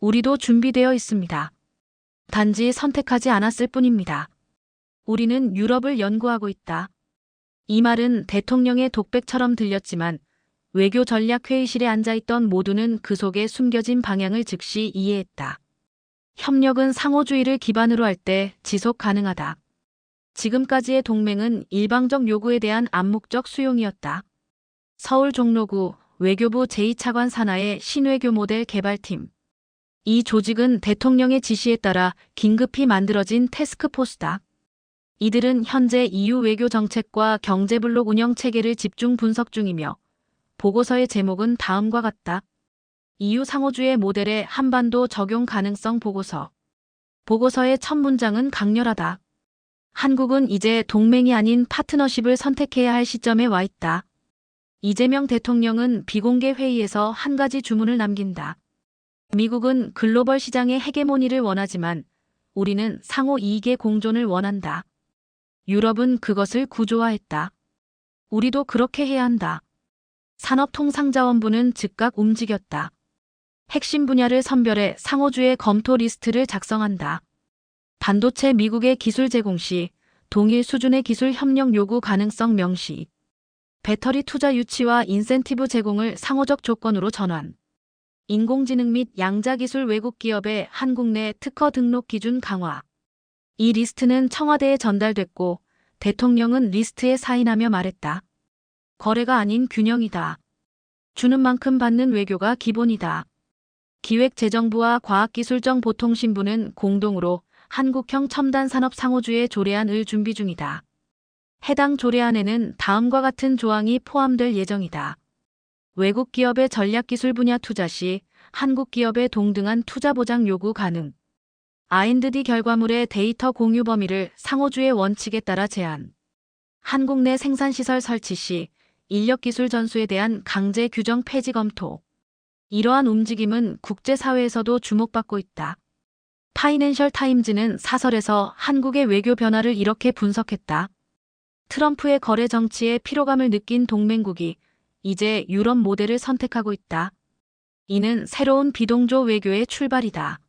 우리도 준비되어 있습니다. 단지 선택하지 않았을 뿐입니다. 우리는 유럽을 연구하고 있다. 이 말은 대통령의 독백처럼 들렸지만 외교 전략 회의실에 앉아있던 모두는 그 속에 숨겨진 방향을 즉시 이해했다. 협력은 상호주의를 기반으로 할 때 지속 가능하다. 지금까지의 동맹은 일방적 요구에 대한 암묵적 수용이었다. 서울 종로구 외교부 제2차관 산하의 신외교 모델 개발팀. 이 조직은 대통령의 지시에 따라 긴급히 만들어진 태스크포스다. 이들은 현재 EU 외교 정책과 경제블록 운영 체계를 집중 분석 중이며 보고서의 제목은 다음과 같다. EU 상호주의 모델의 한반도 적용 가능성 보고서. 보고서의 첫 문장은 강렬하다. 한국은 이제 동맹이 아닌 파트너십을 선택해야 할 시점에 와 있다. 이재명 대통령은 비공개 회의에서 한 가지 주문을 남긴다. 미국은 글로벌 시장의 헤게모니를 원하지만 우리는 상호 이익의 공존을 원한다. 유럽은 그것을 구조화했다. 우리도 그렇게 해야 한다. 산업통상자원부는 즉각 움직였다. 핵심 분야를 선별해 상호주의 검토 리스트를 작성한다. 반도체 미국의 기술 제공 시 동일 수준의 기술 협력 요구 가능성 명시, 배터리 투자 유치와 인센티브 제공을 상호적 조건으로 전환, 인공지능 및 양자기술 외국 기업의 한국 내 특허 등록 기준 강화. 이 리스트는 청와대에 전달됐고 대통령은 리스트에 사인하며 말했다. 거래가 아닌 균형이다. 주는 만큼 받는 외교가 기본이다. 기획재정부와 과학기술정보통신부는 공동으로 한국형 첨단산업 상호주의 조례안을 준비 중이다. 해당 조례안에는 다음과 같은 조항이 포함될 예정이다. 외국 기업의 전략기술 분야 투자 시 한국 기업의 동등한 투자 보장 요구 가능. R&D 결과물의 데이터 공유 범위를 상호주의 원칙에 따라 제한. 한국 내 생산시설 설치 시 인력기술 전수에 대한 강제 규정 폐지 검토. 이러한 움직임은 국제사회에서도 주목받고 있다. 파이낸셜 타임즈는 사설에서 한국의 외교 변화를 이렇게 분석했다. 트럼프의 거래 정치에 피로감을 느낀 동맹국이 이제 유럽 모델을 선택하고 있다. 이는 새로운 비동조 외교의 출발이다.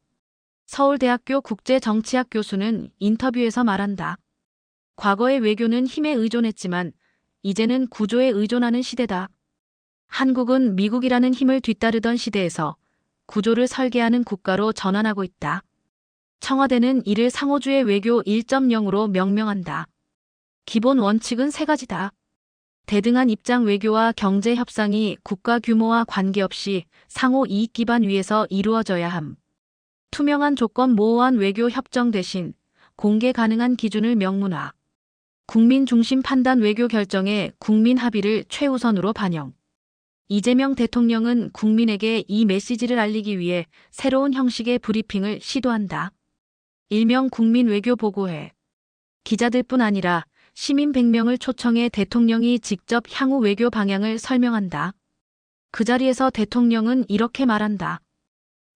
서울대학교 국제정치학 교수는 인터뷰에서 말한다. 과거의 외교는 힘에 의존했지만 이제는 구조에 의존하는 시대다. 한국은 미국이라는 힘을 뒤따르던 시대에서 구조를 설계하는 국가로 전환하고 있다. 청와대는 이를 상호주의 외교 1.0으로 명명한다. 기본 원칙은 세 가지다. 대등한 입장 외교와 경제 협상이 국가 규모와 관계없이 상호 이익 기반 위에서 이루어져야 함. 투명한 조건 모호한 외교 협정 대신 공개 가능한 기준을 명문화. 국민 중심 판단 외교 결정에 국민 합의를 최우선으로 반영. 이재명 대통령은 국민에게 이 메시지를 알리기 위해 새로운 형식의 브리핑을 시도한다. 일명 국민 외교 보고회. 기자들뿐 아니라 시민 100명을 초청해 대통령이 직접 향후 외교 방향을 설명한다. 그 자리에서 대통령은 이렇게 말한다.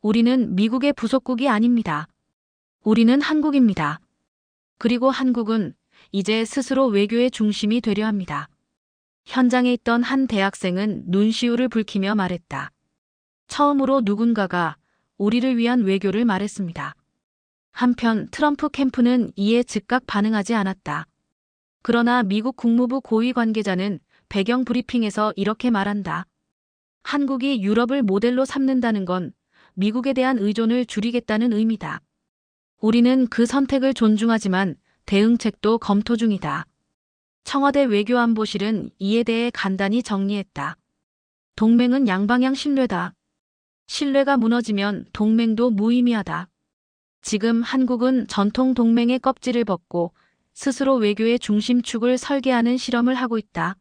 우리는 미국의 부속국이 아닙니다. 우리는 한국입니다. 그리고 한국은 이제 스스로 외교의 중심이 되려 합니다. 현장에 있던 한 대학생은 눈시울을 붉히며 말했다. 처음으로 누군가가 우리를 위한 외교를 말했습니다. 한편 트럼프 캠프는 이에 즉각 반응하지 않았다. 그러나 미국 국무부 고위 관계자는 배경 브리핑에서 이렇게 말한다. 한국이 유럽을 모델로 삼는다는 건 미국에 대한 의존을 줄이겠다는 의미다. 우리는 그 선택을 존중하지만 대응책도 검토 중이다. 청와대 외교안보실은 이에 대해 간단히 정리했다. 동맹은 양방향 신뢰다. 신뢰가 무너지면 동맹도 무의미하다. 지금 한국은 전통 동맹의 껍질을 벗고 스스로 외교의 중심축을 설계하는 실험을 하고 있다.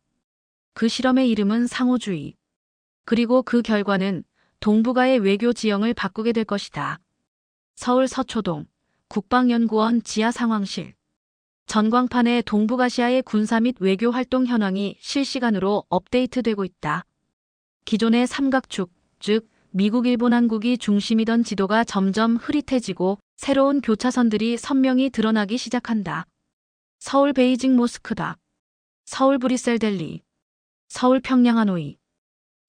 그 실험의 이름은 상호주의. 그리고 그 결과는 동북아의 외교 지형을 바꾸게 될 것이다. 서울 서초동 국방연구원 지하 상황실. 전광판에 동북아시아의 군사 및 외교 활동 현황이 실시간으로 업데이트되고 있다. 기존의 삼각축, 즉 미국, 일본, 한국이 중심이던 지도가 점점 흐릿해지고 새로운 교차선들이 선명히 드러나기 시작한다. 서울 베이징 모스크다. 서울 브뤼셀 델리. 서울 평양 하노이.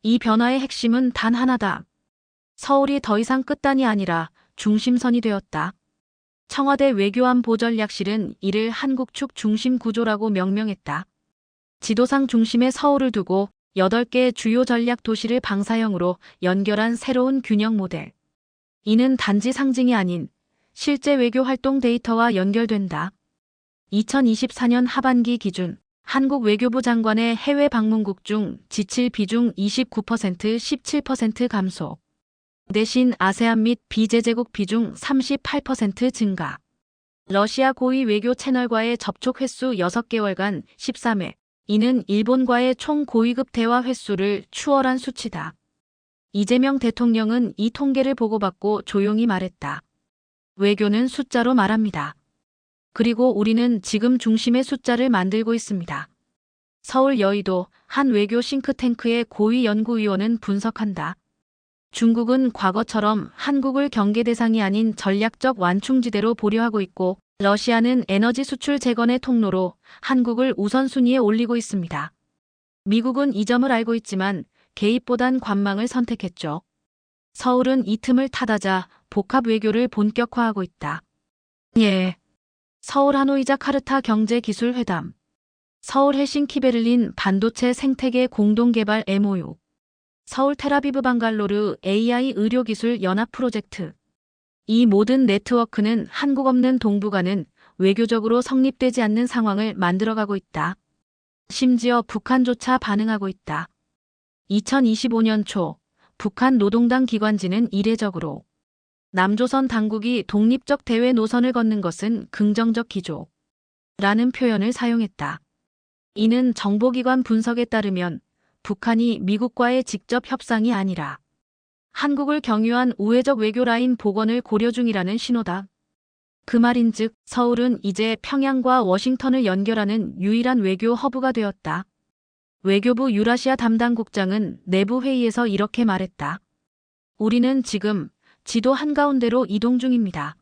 이 변화의 핵심은 단 하나다. 서울이 더 이상 끝단이 아니라 중심선이 되었다. 청와대 외교안보전략실은 이를 한국축 중심 구조라고 명명했다. 지도상 중심에 서울을 두고 8개 주요 전략 도시를 방사형으로 연결한 새로운 균형 모델. 이는 단지 상징이 아닌 실제 외교 활동 데이터와 연결된다. 2024년 하반기 기준 한국 외교부 장관의 해외 방문국 중 지칠 비중 29% 17% 감소. 대신 아세안 및 비제재국 비중 38% 증가. 러시아 고위 외교 채널과의 접촉 횟수 6개월간 13회. 이는 일본과의 총 고위급 대화 횟수를 추월한 수치다. 이재명 대통령은 이 통계를 보고받고 조용히 말했다. 외교는 숫자로 말합니다. 그리고 우리는 지금 중심의 숫자를 만들고 있습니다. 서울 여의도 한 외교 싱크탱크의 고위 연구위원은 분석한다. 중국은 과거처럼 한국을 경계 대상이 아닌 전략적 완충지대로 보려 하고 있고 러시아는 에너지 수출 재건의 통로로 한국을 우선순위에 올리고 있습니다. 미국은 이 점을 알고 있지만 개입보단 관망을 선택했죠. 서울은 이 틈을 타다자 복합 외교를 본격화하고 있다. 예. 서울 하노이 자카르타 경제기술회담, 서울 헬싱키 베를린 반도체 생태계 공동개발 MOU, 서울 텔아비브 방갈로르 AI 의료기술 연합 프로젝트. 이 모든 네트워크는 한국 없는 동북아는 외교적으로 성립되지 않는 상황을 만들어가고 있다. 심지어 북한조차 반응하고 있다. 2025년 초 북한 노동당 기관지는 이례적으로 남조선 당국이 독립적 대외 노선을 걷는 것은 긍정적 기조라는 표현을 사용했다. 이는 정보기관 분석에 따르면 북한이 미국과의 직접 협상이 아니라 한국을 경유한 우회적 외교 라인 복원을 고려 중이라는 신호다. 그 말인즉 서울은 이제 평양과 워싱턴을 연결하는 유일한 외교 허브가 되었다. 외교부 유라시아 담당 국장은 내부 회의에서 이렇게 말했다. 우리는 지금 지도 한가운데로 이동 중입니다.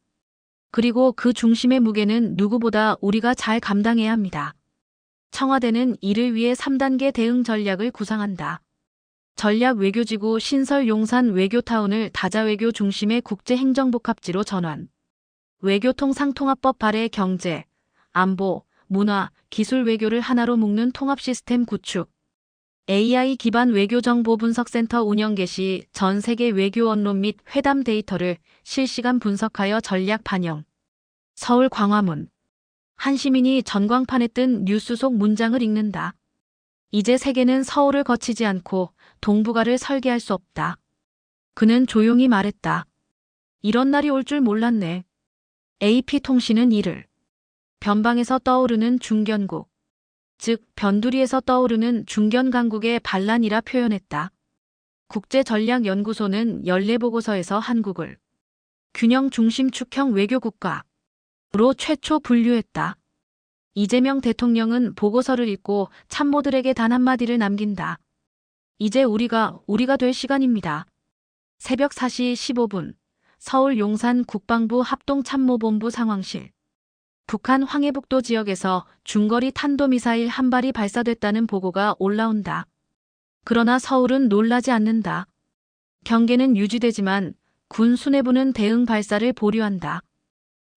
그리고 그 중심의 무게는 누구보다 우리가 잘 감당해야 합니다. 청와대는 이를 위해 3단계 대응 전략을 구상한다. 전략 외교지구 신설 용산 외교타운을 다자외교 중심의 국제행정복합지로 전환. 외교통 상통합법 발의 경제, 안보, 문화, 기술 외교를 하나로 묶는 통합 시스템 구축. AI 기반 외교정보분석센터 운영 개시 전 세계 외교 언론 및 회담 데이터를 실시간 분석하여 전략 반영. 서울 광화문. 한 시민이 전광판에 뜬 뉴스 속 문장을 읽는다. 이제 세계는 서울을 거치지 않고 동북아를 설계할 수 없다. 그는 조용히 말했다. 이런 날이 올 줄 몰랐네. AP통신은 이를 변방에서 떠오르는 중견국, 즉 변두리에서 떠오르는 중견강국의 반란이라 표현했다. 국제전략연구소는 연례보고서에서 한국을 균형 중심 축형 외교국가로 최초 분류했다. 이재명 대통령은 보고서를 읽고 참모들에게 단 한마디를 남긴다. 이제 우리가 될 시간입니다. 새벽 4시 15분 서울 용산 국방부 합동참모본부 상황실. 북한 황해북도 지역에서 중거리 탄도미사일 한 발이 발사됐다는 보고가 올라온다. 그러나 서울은 놀라지 않는다. 경계는 유지되지만 군 수뇌부는 대응 발사를 보류한다.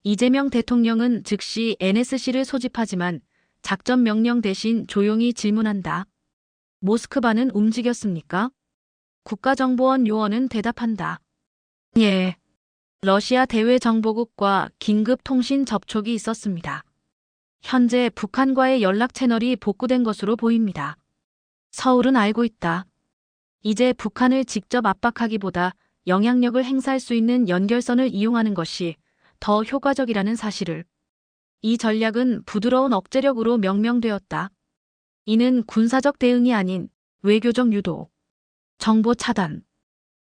이재명 대통령은 즉시 NSC를 소집하지만 작전 명령 대신 조용히 질문한다. 모스크바는 움직였습니까? 국가정보원 요원은 대답한다. 예. 러시아 대외정보국과 긴급 통신 접촉이 있었습니다. 현재 북한과의 연락 채널이 복구된 것으로 보입니다. 서울은 알고 있다. 이제 북한을 직접 압박하기보다 영향력을 행사할 수 있는 연결선을 이용하는 것이 더 효과적이라는 사실을. 이 전략은 부드러운 억제력으로 명명되었다. 이는 군사적 대응이 아닌 외교적 유도, 정보 차단,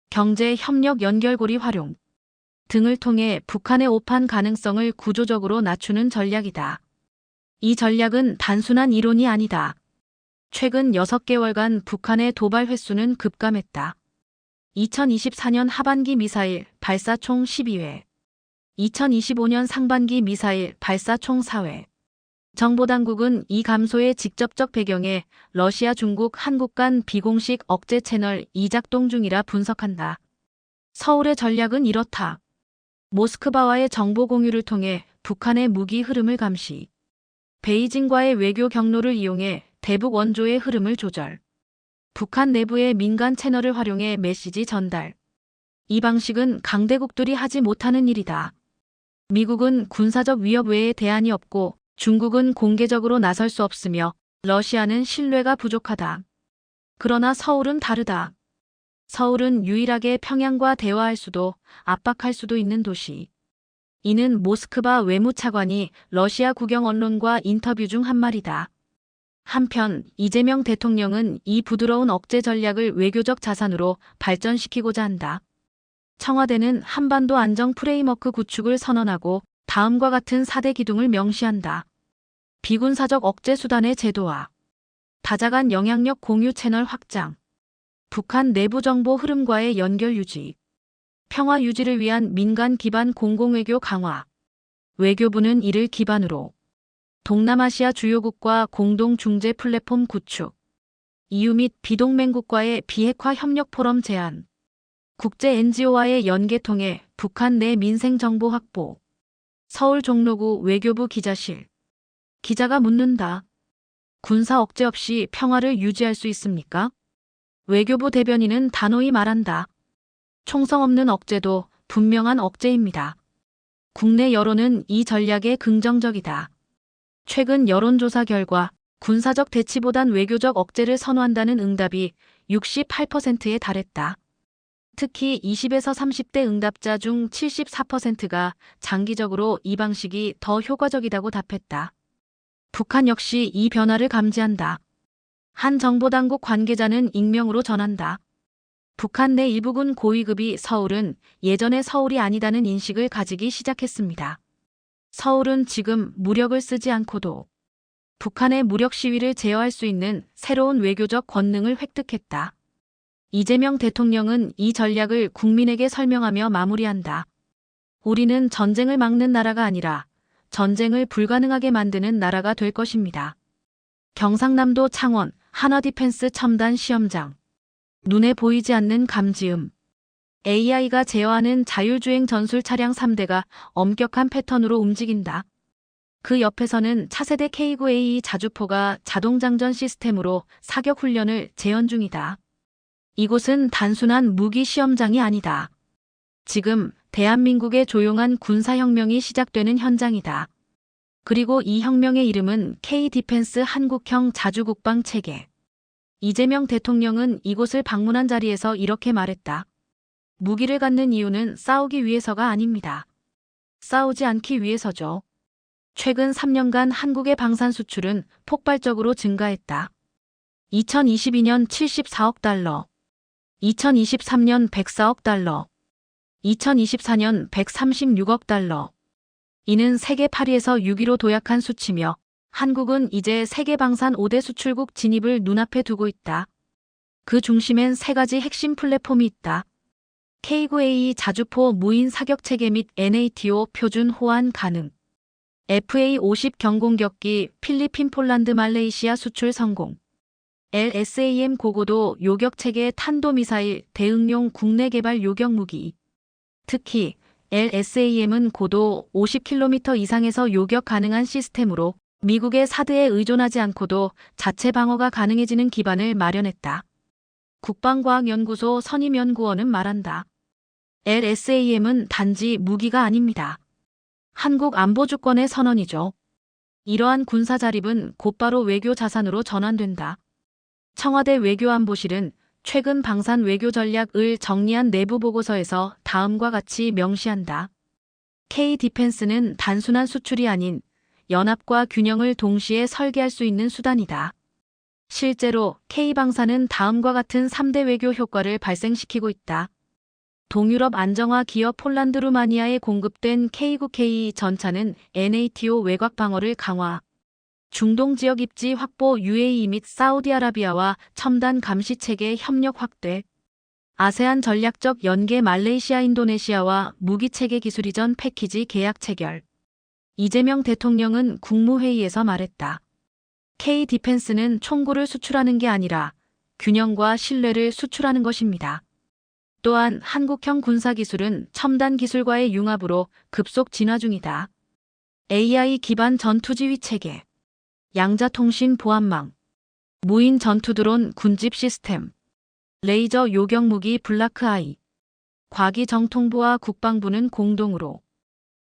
경제 협력 연결고리 활용 등을 통해 북한의 오판 가능성을 구조적으로 낮추는 전략이다. 이 전략은 단순한 이론이 아니다. 최근 6개월간 북한의 도발 횟수는 급감했다. 2024년 하반기 미사일 발사 총 12회, 2025년 상반기 미사일 발사 총 4회. 정보당국은 이 감소의 직접적 배경에 러시아, 중국, 한국 간 비공식 억제 채널 이작동 중이라 분석한다. 서울의 전략은 이렇다. 모스크바와의 정보 공유를 통해 북한의 무기 흐름을 감시, 베이징과의 외교 경로를 이용해 대북 원조의 흐름을 조절, 북한 내부의 민간 채널을 활용해 메시지 전달. 이 방식은 강대국들이 하지 못하는 일이다. 미국은 군사적 위협 외에 대안이 없고 중국은 공개적으로 나설 수 없으며 러시아는 신뢰가 부족하다. 그러나 서울은 다르다. 서울은 유일하게 평양과 대화할 수도 압박할 수도 있는 도시. 이는 모스크바 외무차관이 러시아 국영 언론과 인터뷰 중 한 말이다. 한편 이재명 대통령은 이 부드러운 억제 전략을 외교적 자산으로 발전시키고자 한다. 청와대는 한반도 안정 프레임워크 구축을 선언하고 다음과 같은 4대 기둥을 명시한다. 비군사적 억제 수단의 제도화, 다자간 영향력 공유 채널 확장, 북한 내부 정보 흐름과의 연결 유지, 평화 유지를 위한 민간 기반 공공외교 강화. 외교부는 이를 기반으로 동남아시아 주요국과 공동 중재 플랫폼 구축, EU 및 비동맹국과의 비핵화 협력 포럼 제안, 국제 NGO와의 연계 통해 북한 내 민생 정보 확보, 서울 종로구 외교부 기자실. 기자가 묻는다. 군사 억제 없이 평화를 유지할 수 있습니까? 외교부 대변인은 단호히 말한다. 총성 없는 억제도 분명한 억제입니다. 국내 여론은 이 전략에 긍정적이다. 최근 여론조사 결과 군사적 대치보단 외교적 억제를 선호한다는 응답이 68%에 달했다. 특히 20에서 30대 응답자 중 74%가 장기적으로 이 방식이 더 효과적이다고 답했다. 북한 역시 이 변화를 감지한다. 한 정보당국 관계자는 익명으로 전한다. 북한 내 일부군 고위급이 서울은 예전의 서울이 아니다는 인식을 가지기 시작했습니다. 서울은 지금 무력을 쓰지 않고도 북한의 무력 시위를 제어할 수 있는 새로운 외교적 권능을 획득했다. 이재명 대통령은 이 전략을 국민에게 설명하며 마무리한다. 우리는 전쟁을 막는 나라가 아니라 전쟁을 불가능하게 만드는 나라가 될 것입니다. 경상남도 창원 한화디펜스 첨단 시험장. 눈에 보이지 않는 감지음. AI가 제어하는 자율주행 전술 차량 3대가 엄격한 패턴으로 움직인다. 그 옆에서는 차세대 K9A 자주포가 자동장전 시스템으로 사격 훈련을 재현 중이다. 이곳은 단순한 무기 시험장이 아니다. 지금 대한민국의 조용한 군사혁명이 시작되는 현장이다. 그리고 이 혁명의 이름은 K-디펜스 한국형 자주국방 체계. 이재명 대통령은 이곳을 방문한 자리에서 이렇게 말했다. 무기를 갖는 이유는 싸우기 위해서가 아닙니다. 싸우지 않기 위해서죠. 최근 3년간 한국의 방산 수출은 폭발적으로 증가했다. 2022년 74억 달러, 2023년 104억 달러, 2024년 136억 달러. 이는 세계 8위에서 6위로 도약한 수치며 한국은 이제 세계 방산 5대 수출국 진입을 눈앞에 두고 있다. 그 중심엔 세 가지 핵심 플랫폼이 있다. K9A 자주포 무인 사격 체계 및 NATO 표준 호환 가능. FA-50 경공격기 필리핀 폴란드 말레이시아 수출 성공. LSAM 고고도 요격 체계 탄도미사일 대응용 국내 개발 요격 무기. 특히 LSAM은 고도 50km 이상에서 요격 가능한 시스템으로 미국의 사드에 의존하지 않고도 자체 방어가 가능해지는 기반을 마련했다. 국방과학연구소 선임연구원은 말한다. LSAM은 단지 무기가 아닙니다. 한국 안보 주권의 선언이죠. 이러한 군사 자립은 곧바로 외교 자산으로 전환된다. 청와대 외교안보실은 최근 방산 외교 전략을 정리한 내부 보고서에서 다음과 같이 명시한다. K-디펜스는 단순한 수출이 아닌 연합과 균형을 동시에 설계할 수 있는 수단이다. 실제로 K-방산은 다음과 같은 3대 외교 효과를 발생시키고 있다. 동유럽 안정화 기업 폴란드 루마니아에 공급된 K9K 전차는 NATO 외곽 방어를 강화. 중동 지역 입지 확보 UAE 및 사우디아라비아와 첨단 감시 체계 협력 확대. 아세안 전략적 연계 말레이시아 인도네시아와 무기 체계 기술 이전 패키지 계약 체결. 이재명 대통령은 국무회의에서 말했다. K-디펜스는 총구를 수출하는 게 아니라 균형과 신뢰를 수출하는 것입니다. 또한 한국형 군사기술은 첨단 기술과의 융합으로 급속 진화 중이다. AI 기반 전투지휘 체계, 양자통신 보안망, 무인 전투드론 군집 시스템, 레이저 요격무기 블라크아이, 과기정통부와 국방부는 공동으로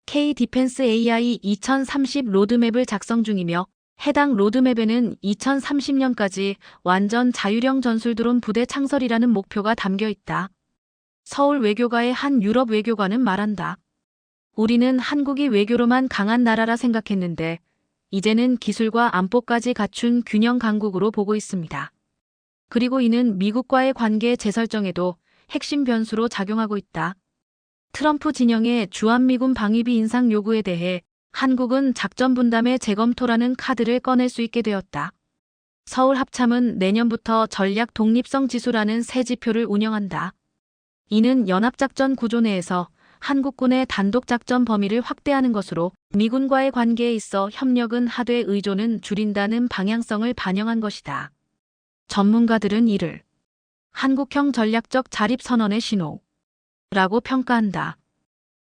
K-디펜스 AI 2030 로드맵을 작성 중이며 해당 로드맵에는 2030년까지 완전 자율형 전술드론 부대 창설이라는 목표가 담겨 있다. 서울 외교가의 한 유럽 외교관은 말한다. 우리는 한국이 외교로만 강한 나라라 생각했는데 이제는 기술과 안보까지 갖춘 균형 강국으로 보고 있습니다. 그리고 이는 미국과의 관계 재설정에도 핵심 변수로 작용하고 있다. 트럼프 진영의 주한미군 방위비 인상 요구에 대해 한국은 작전 분담의 재검토라는 카드를 꺼낼 수 있게 되었다. 서울 합참은 내년부터 전략 독립성 지수라는 새 지표를 운영한다. 이는 연합작전 구조 내에서 한국군의 단독작전 범위를 확대하는 것으로 미군과의 관계에 있어 협력은 하되 의존은 줄인다는 방향성을 반영한 것이다. 전문가들은 이를 한국형 전략적 자립선언의 신호라고 평가한다.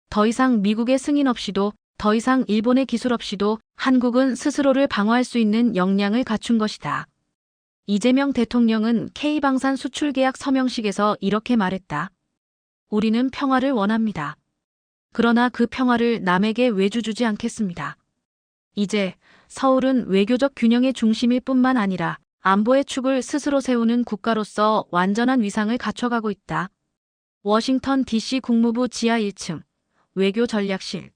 더 이상 미국의 승인 없이도 더 이상 일본의 기술 없이도 한국은 스스로를 방어할 수 있는 역량을 갖춘 것이다. 이재명 대통령은 K방산 수출 계약 서명식에서 이렇게 말했다. 우리는 평화를 원합니다. 그러나 그 평화를 남에게 외주주지 않겠습니다. 이제 서울은 외교적 균형의 중심일 뿐만 아니라 안보의 축을 스스로 세우는 국가로서 완전한 위상을 갖춰가고 있다. 워싱턴 DC 국무부 지하 1층 외교전략실.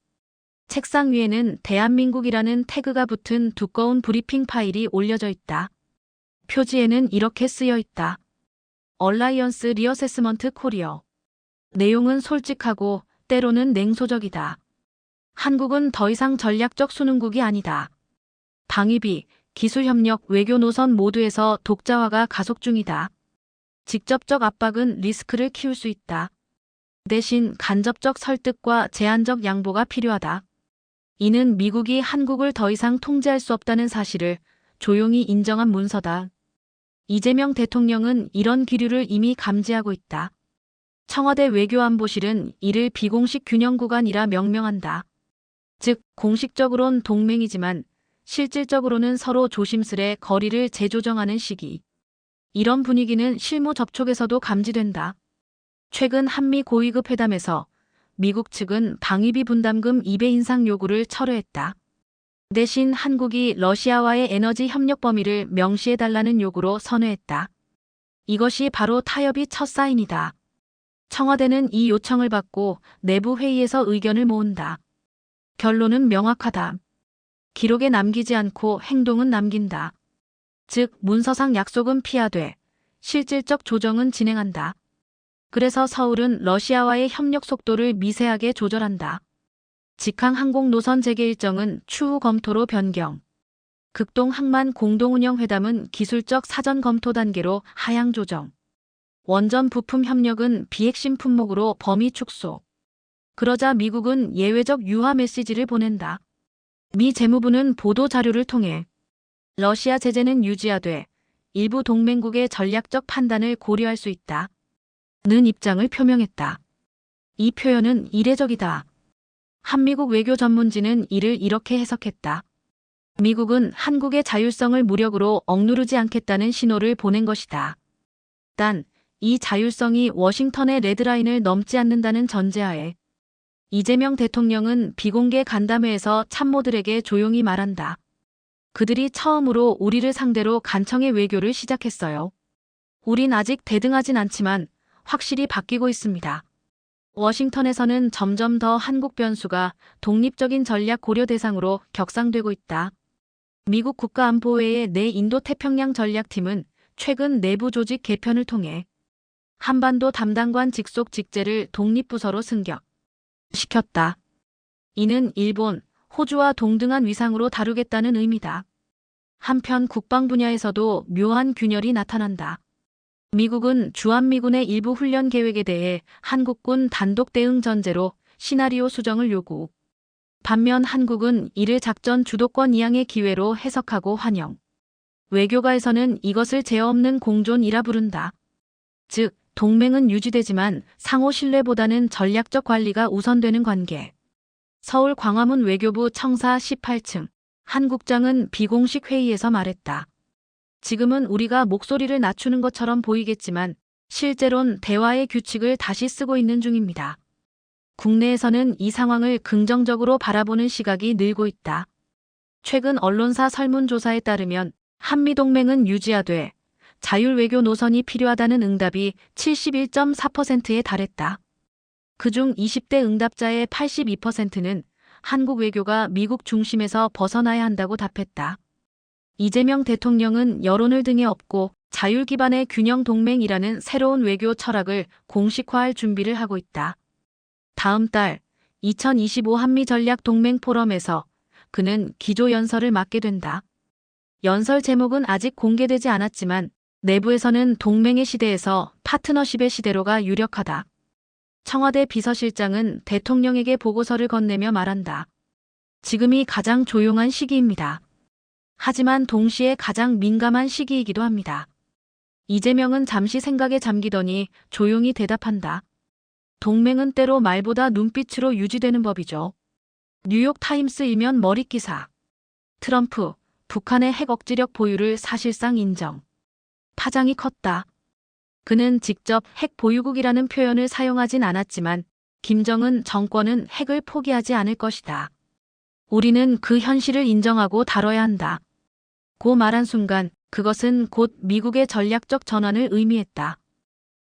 책상 위에는 대한민국이라는 태그가 붙은 두꺼운 브리핑 파일이 올려져 있다. 표지에는 이렇게 쓰여 있다. 얼라이언스 리어세스먼트 코리어. 내용은 솔직하고 때로는 냉소적이다. 한국은 더 이상 전략적 수능국이 아니다. 방위비, 기술협력, 외교 노선 모두에서 독자화가 가속 중이다. 직접적 압박은 리스크를 키울 수 있다. 대신 간접적 설득과 제한적 양보가 필요하다. 이는 미국이 한국을 더 이상 통제할 수 없다는 사실을 조용히 인정한 문서다. 이재명 대통령은 이런 기류를 이미 감지하고 있다. 청와대 외교안보실은 이를 비공식 균형 구간이라 명명한다. 즉, 공식적으론 동맹이지만 실질적으로는 서로 조심스레 거리를 재조정하는 시기. 이런 분위기는 실무 접촉에서도 감지된다. 최근 한미 고위급 회담에서 미국 측은 방위비 분담금 2배 인상 요구를 철회했다. 대신 한국이 러시아와의 에너지 협력 범위를 명시해달라는 요구로 선회했다. 이것이 바로 타협의 첫 사인이다. 청와대는 이 요청을 받고 내부 회의에서 의견을 모은다. 결론은 명확하다. 기록에 남기지 않고 행동은 남긴다. 즉, 문서상 약속은 피하되 실질적 조정은 진행한다. 그래서 서울은 러시아와의 협력 속도를 미세하게 조절한다. 직항 항공 노선 재개 일정은 추후 검토로 변경. 극동 항만 공동운영 회담은 기술적 사전 검토 단계로 하향 조정. 원전 부품 협력은 비핵심 품목으로 범위 축소. 그러자 미국은 예외적 유화 메시지를 보낸다. 미 재무부는 보도 자료를 통해 러시아 제재는 유지하되 일부 동맹국의 전략적 판단을 고려할 수 있다. 는 입장을 표명했다. 이 표현은 이례적이다. 한미국 외교 전문지는 이를 이렇게 해석했다. 미국은 한국의 자율성을 무력으로 억누르지 않겠다는 신호를 보낸 것이다. 단, 이 자율성이 워싱턴의 레드라인을 넘지 않는다는 전제하에 이재명 대통령은 비공개 간담회에서 참모들에게 조용히 말한다. 그들이 처음으로 우리를 상대로 간청의 외교를 시작했어요. 우린 아직 대등하진 않지만 확실히 바뀌고 있습니다. 워싱턴에서는 점점 더 한국 변수가 독립적인 전략 고려 대상으로 격상되고 있다. 미국 국가안보회의 내 인도태평양 전략팀은 최근 내부 조직 개편을 통해 한반도 담당관 직속 직제를 독립부서로 승격시켰다. 이는 일본, 호주와 동등한 위상으로 다루겠다는 의미다. 한편 국방 분야에서도 묘한 균열이 나타난다. 미국은 주한미군의 일부 훈련 계획에 대해 한국군 단독 대응 전제로 시나리오 수정을 요구. 반면 한국은 이를 작전 주도권 이양의 기회로 해석하고 환영. 외교가에서는 이것을 제어 없는 공존이라 부른다. 즉, 동맹은 유지되지만 상호 신뢰보다는 전략적 관리가 우선되는 관계. 서울 광화문 외교부 청사 18층. 한 국장은 비공식 회의에서 말했다. 지금은 우리가 목소리를 낮추는 것처럼 보이겠지만 실제론 대화의 규칙을 다시 쓰고 있는 중입니다. 국내에서는 이 상황을 긍정적으로 바라보는 시각이 늘고 있다. 최근 언론사 설문조사에 따르면 한미동맹은 유지하되 자율외교 노선이 필요하다는 응답이 71.4%에 달했다. 그중 20대 응답자의 82%는 한국 외교가 미국 중심에서 벗어나야 한다고 답했다. 이재명 대통령은 여론을 등에 업고 자율 기반의 균형 동맹이라는 새로운 외교 철학을 공식화할 준비를 하고 있다. 다음 달 2025 한미 전략 동맹 포럼에서 그는 기조 연설을 맡게 된다. 연설 제목은 아직 공개되지 않았지만 내부에서는 동맹의 시대에서 파트너십의 시대로가 유력하다. 청와대 비서실장은 대통령에게 보고서를 건네며 말한다. 지금이 가장 조용한 시기입니다. 하지만 동시에 가장 민감한 시기이기도 합니다. 이재명은 잠시 생각에 잠기더니 조용히 대답한다. 동맹은 때로 말보다 눈빛으로 유지되는 법이죠. 뉴욕 타임스 일면 머릿 기사. 트럼프, 북한의 핵 억지력 보유를 사실상 인정. 파장이 컸다. 그는 직접 핵 보유국이라는 표현을 사용하진 않았지만 김정은 정권은 핵을 포기하지 않을 것이다. 우리는 그 현실을 인정하고 다뤄야 한다. 고 말한 순간 그것은 곧 미국의 전략적 전환을 의미했다.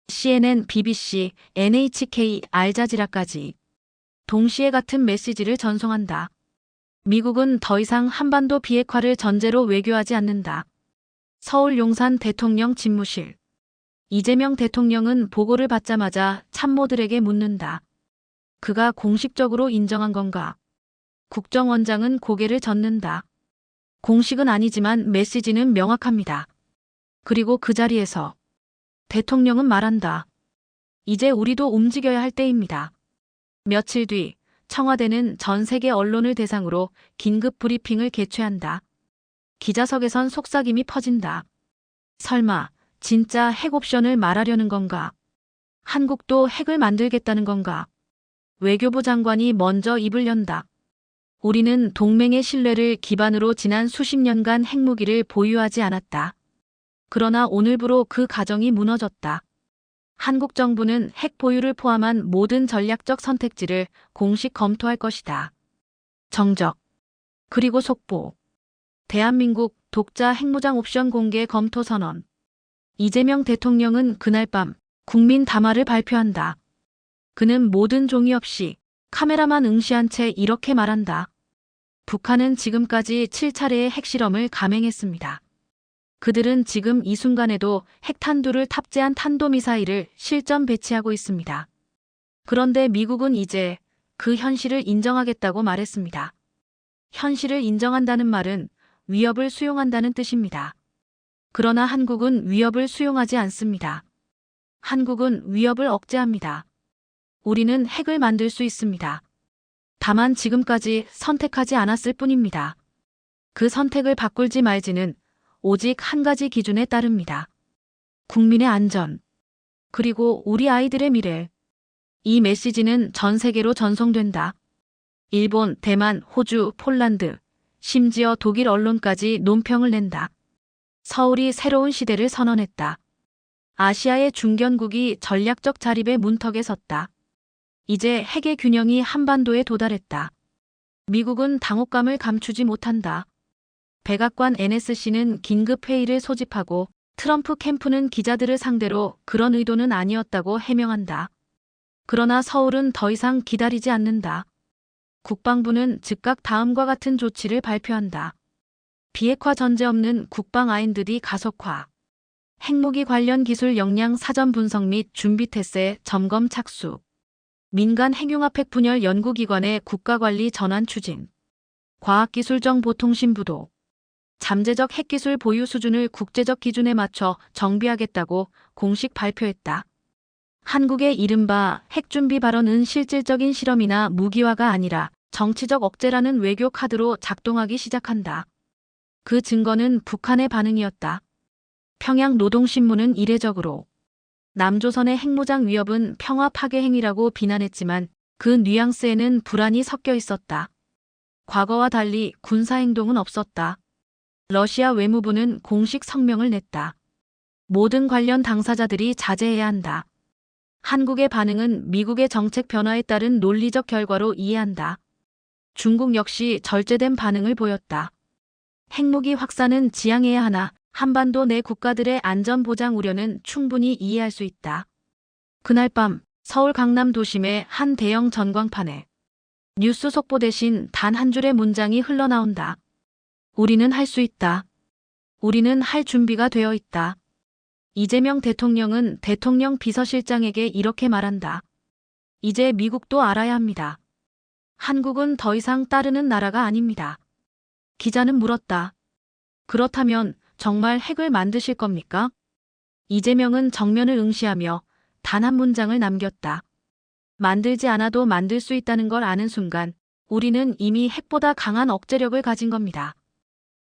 CNN, BBC, NHK, 알자지라까지 동시에 같은 메시지를 전송한다. 미국은 더 이상 한반도 비핵화를 전제로 외교하지 않는다. 서울 용산 대통령 집무실. 이재명 대통령은 보고를 받자마자 참모들에게 묻는다. 그가 공식적으로 인정한 건가? 국정원장은 고개를 젓는다. 공식은 아니지만 메시지는 명확합니다. 그리고 그 자리에서 대통령은 말한다. 이제 우리도 움직여야 할 때입니다. 며칠 뒤 청와대는 전 세계 언론을 대상으로 긴급 브리핑을 개최한다. 기자석에선 속삭임이 퍼진다. 설마 진짜 핵 옵션을 말하려는 건가? 한국도 핵을 만들겠다는 건가? 외교부 장관이 먼저 입을 연다. 우리는 동맹의 신뢰를 기반으로 지난 수십 년간 핵무기를 보유하지 않았다. 그러나 오늘부로 그 가정이 무너졌다. 한국 정부는 핵 보유를 포함한 모든 전략적 선택지를 공식 검토할 것이다. 정적. 그리고 속보. 대한민국 독자 핵무장 옵션 공개 검토 선언. 이재명 대통령은 그날 밤 국민 담화를 발표한다. 그는 모든 종이 없이 카메라만 응시한 채 이렇게 말한다. 북한은 지금까지 7차례의 핵실험을 감행했습니다. 그들은 지금 이 순간에도 핵탄두를 탑재한 탄도미사일을 실전 배치하고 있습니다. 그런데 미국은 이제 그 현실을 인정하겠다고 말했습니다. 현실을 인정한다는 말은 위협을 수용한다는 뜻입니다. 그러나 한국은 위협을 수용하지 않습니다. 한국은 위협을 억제합니다. 우리는 핵을 만들 수 있습니다. 다만 지금까지 선택하지 않았을 뿐입니다. 그 선택을 바꿀지 말지는 오직 한 가지 기준에 따릅니다. 국민의 안전, 그리고 우리 아이들의 미래. 이 메시지는 전 세계로 전송된다. 일본, 대만, 호주, 폴란드, 심지어 독일 언론까지 논평을 낸다. 서울이 새로운 시대를 선언했다. 아시아의 중견국이 전략적 자립의 문턱에 섰다. 이제 핵의 균형이 한반도에 도달했다. 미국은 당혹감을 감추지 못한다. 백악관 NSC는 긴급 회의를 소집하고 트럼프 캠프는 기자들을 상대로 그런 의도는 아니었다고 해명한다. 그러나 서울은 더 이상 기다리지 않는다. 국방부는 즉각 다음과 같은 조치를 발표한다. 비핵화 전제 없는 국방 R&D 가속화. 핵무기 관련 기술 역량 사전 분석 및 준비 태세 점검 착수. 민간 핵융합 핵분열 연구기관의 국가관리 전환 추진. 과학기술정보통신부도 잠재적 핵기술 보유 수준을 국제적 기준에 맞춰 정비하겠다고 공식 발표했다. 한국의 이른바 핵준비 발언은 실질적인 실험이나 무기화가 아니라 정치적 억제라는 외교 카드로 작동하기 시작한다. 그 증거는 북한의 반응이었다. 평양 노동신문은 이례적으로 남조선의 핵무장 위협은 평화 파괴 행위라고 비난했지만 그 뉘앙스에는 불안이 섞여 있었다. 과거와 달리 군사행동은 없었다. 러시아 외무부는 공식 성명을 냈다. 모든 관련 당사자들이 자제해야 한다. 한국의 반응은 미국의 정책 변화에 따른 논리적 결과로 이해한다. 중국 역시 절제된 반응을 보였다. 핵무기 확산은 지양해야 하나 한반도 내 국가들의 안전 보장 우려는 충분히 이해할 수 있다. 그날 밤 서울 강남 도심의 한 대형 전광판에 뉴스 속보 대신 단 한 줄의 문장이 흘러나온다. 우리는 할 수 있다. 우리는 할 준비가 되어 있다. 이재명 대통령은 대통령 비서실장에게 이렇게 말한다. 이제 미국도 알아야 합니다. 한국은 더 이상 따르는 나라가 아닙니다. 기자는 물었다. 그렇다면 정말 핵을 만드실 겁니까? 이재명은 정면을 응시하며 단 한 문장을 남겼다. 만들지 않아도 만들 수 있다는 걸 아는 순간 우리는 이미 핵보다 강한 억제력을 가진 겁니다.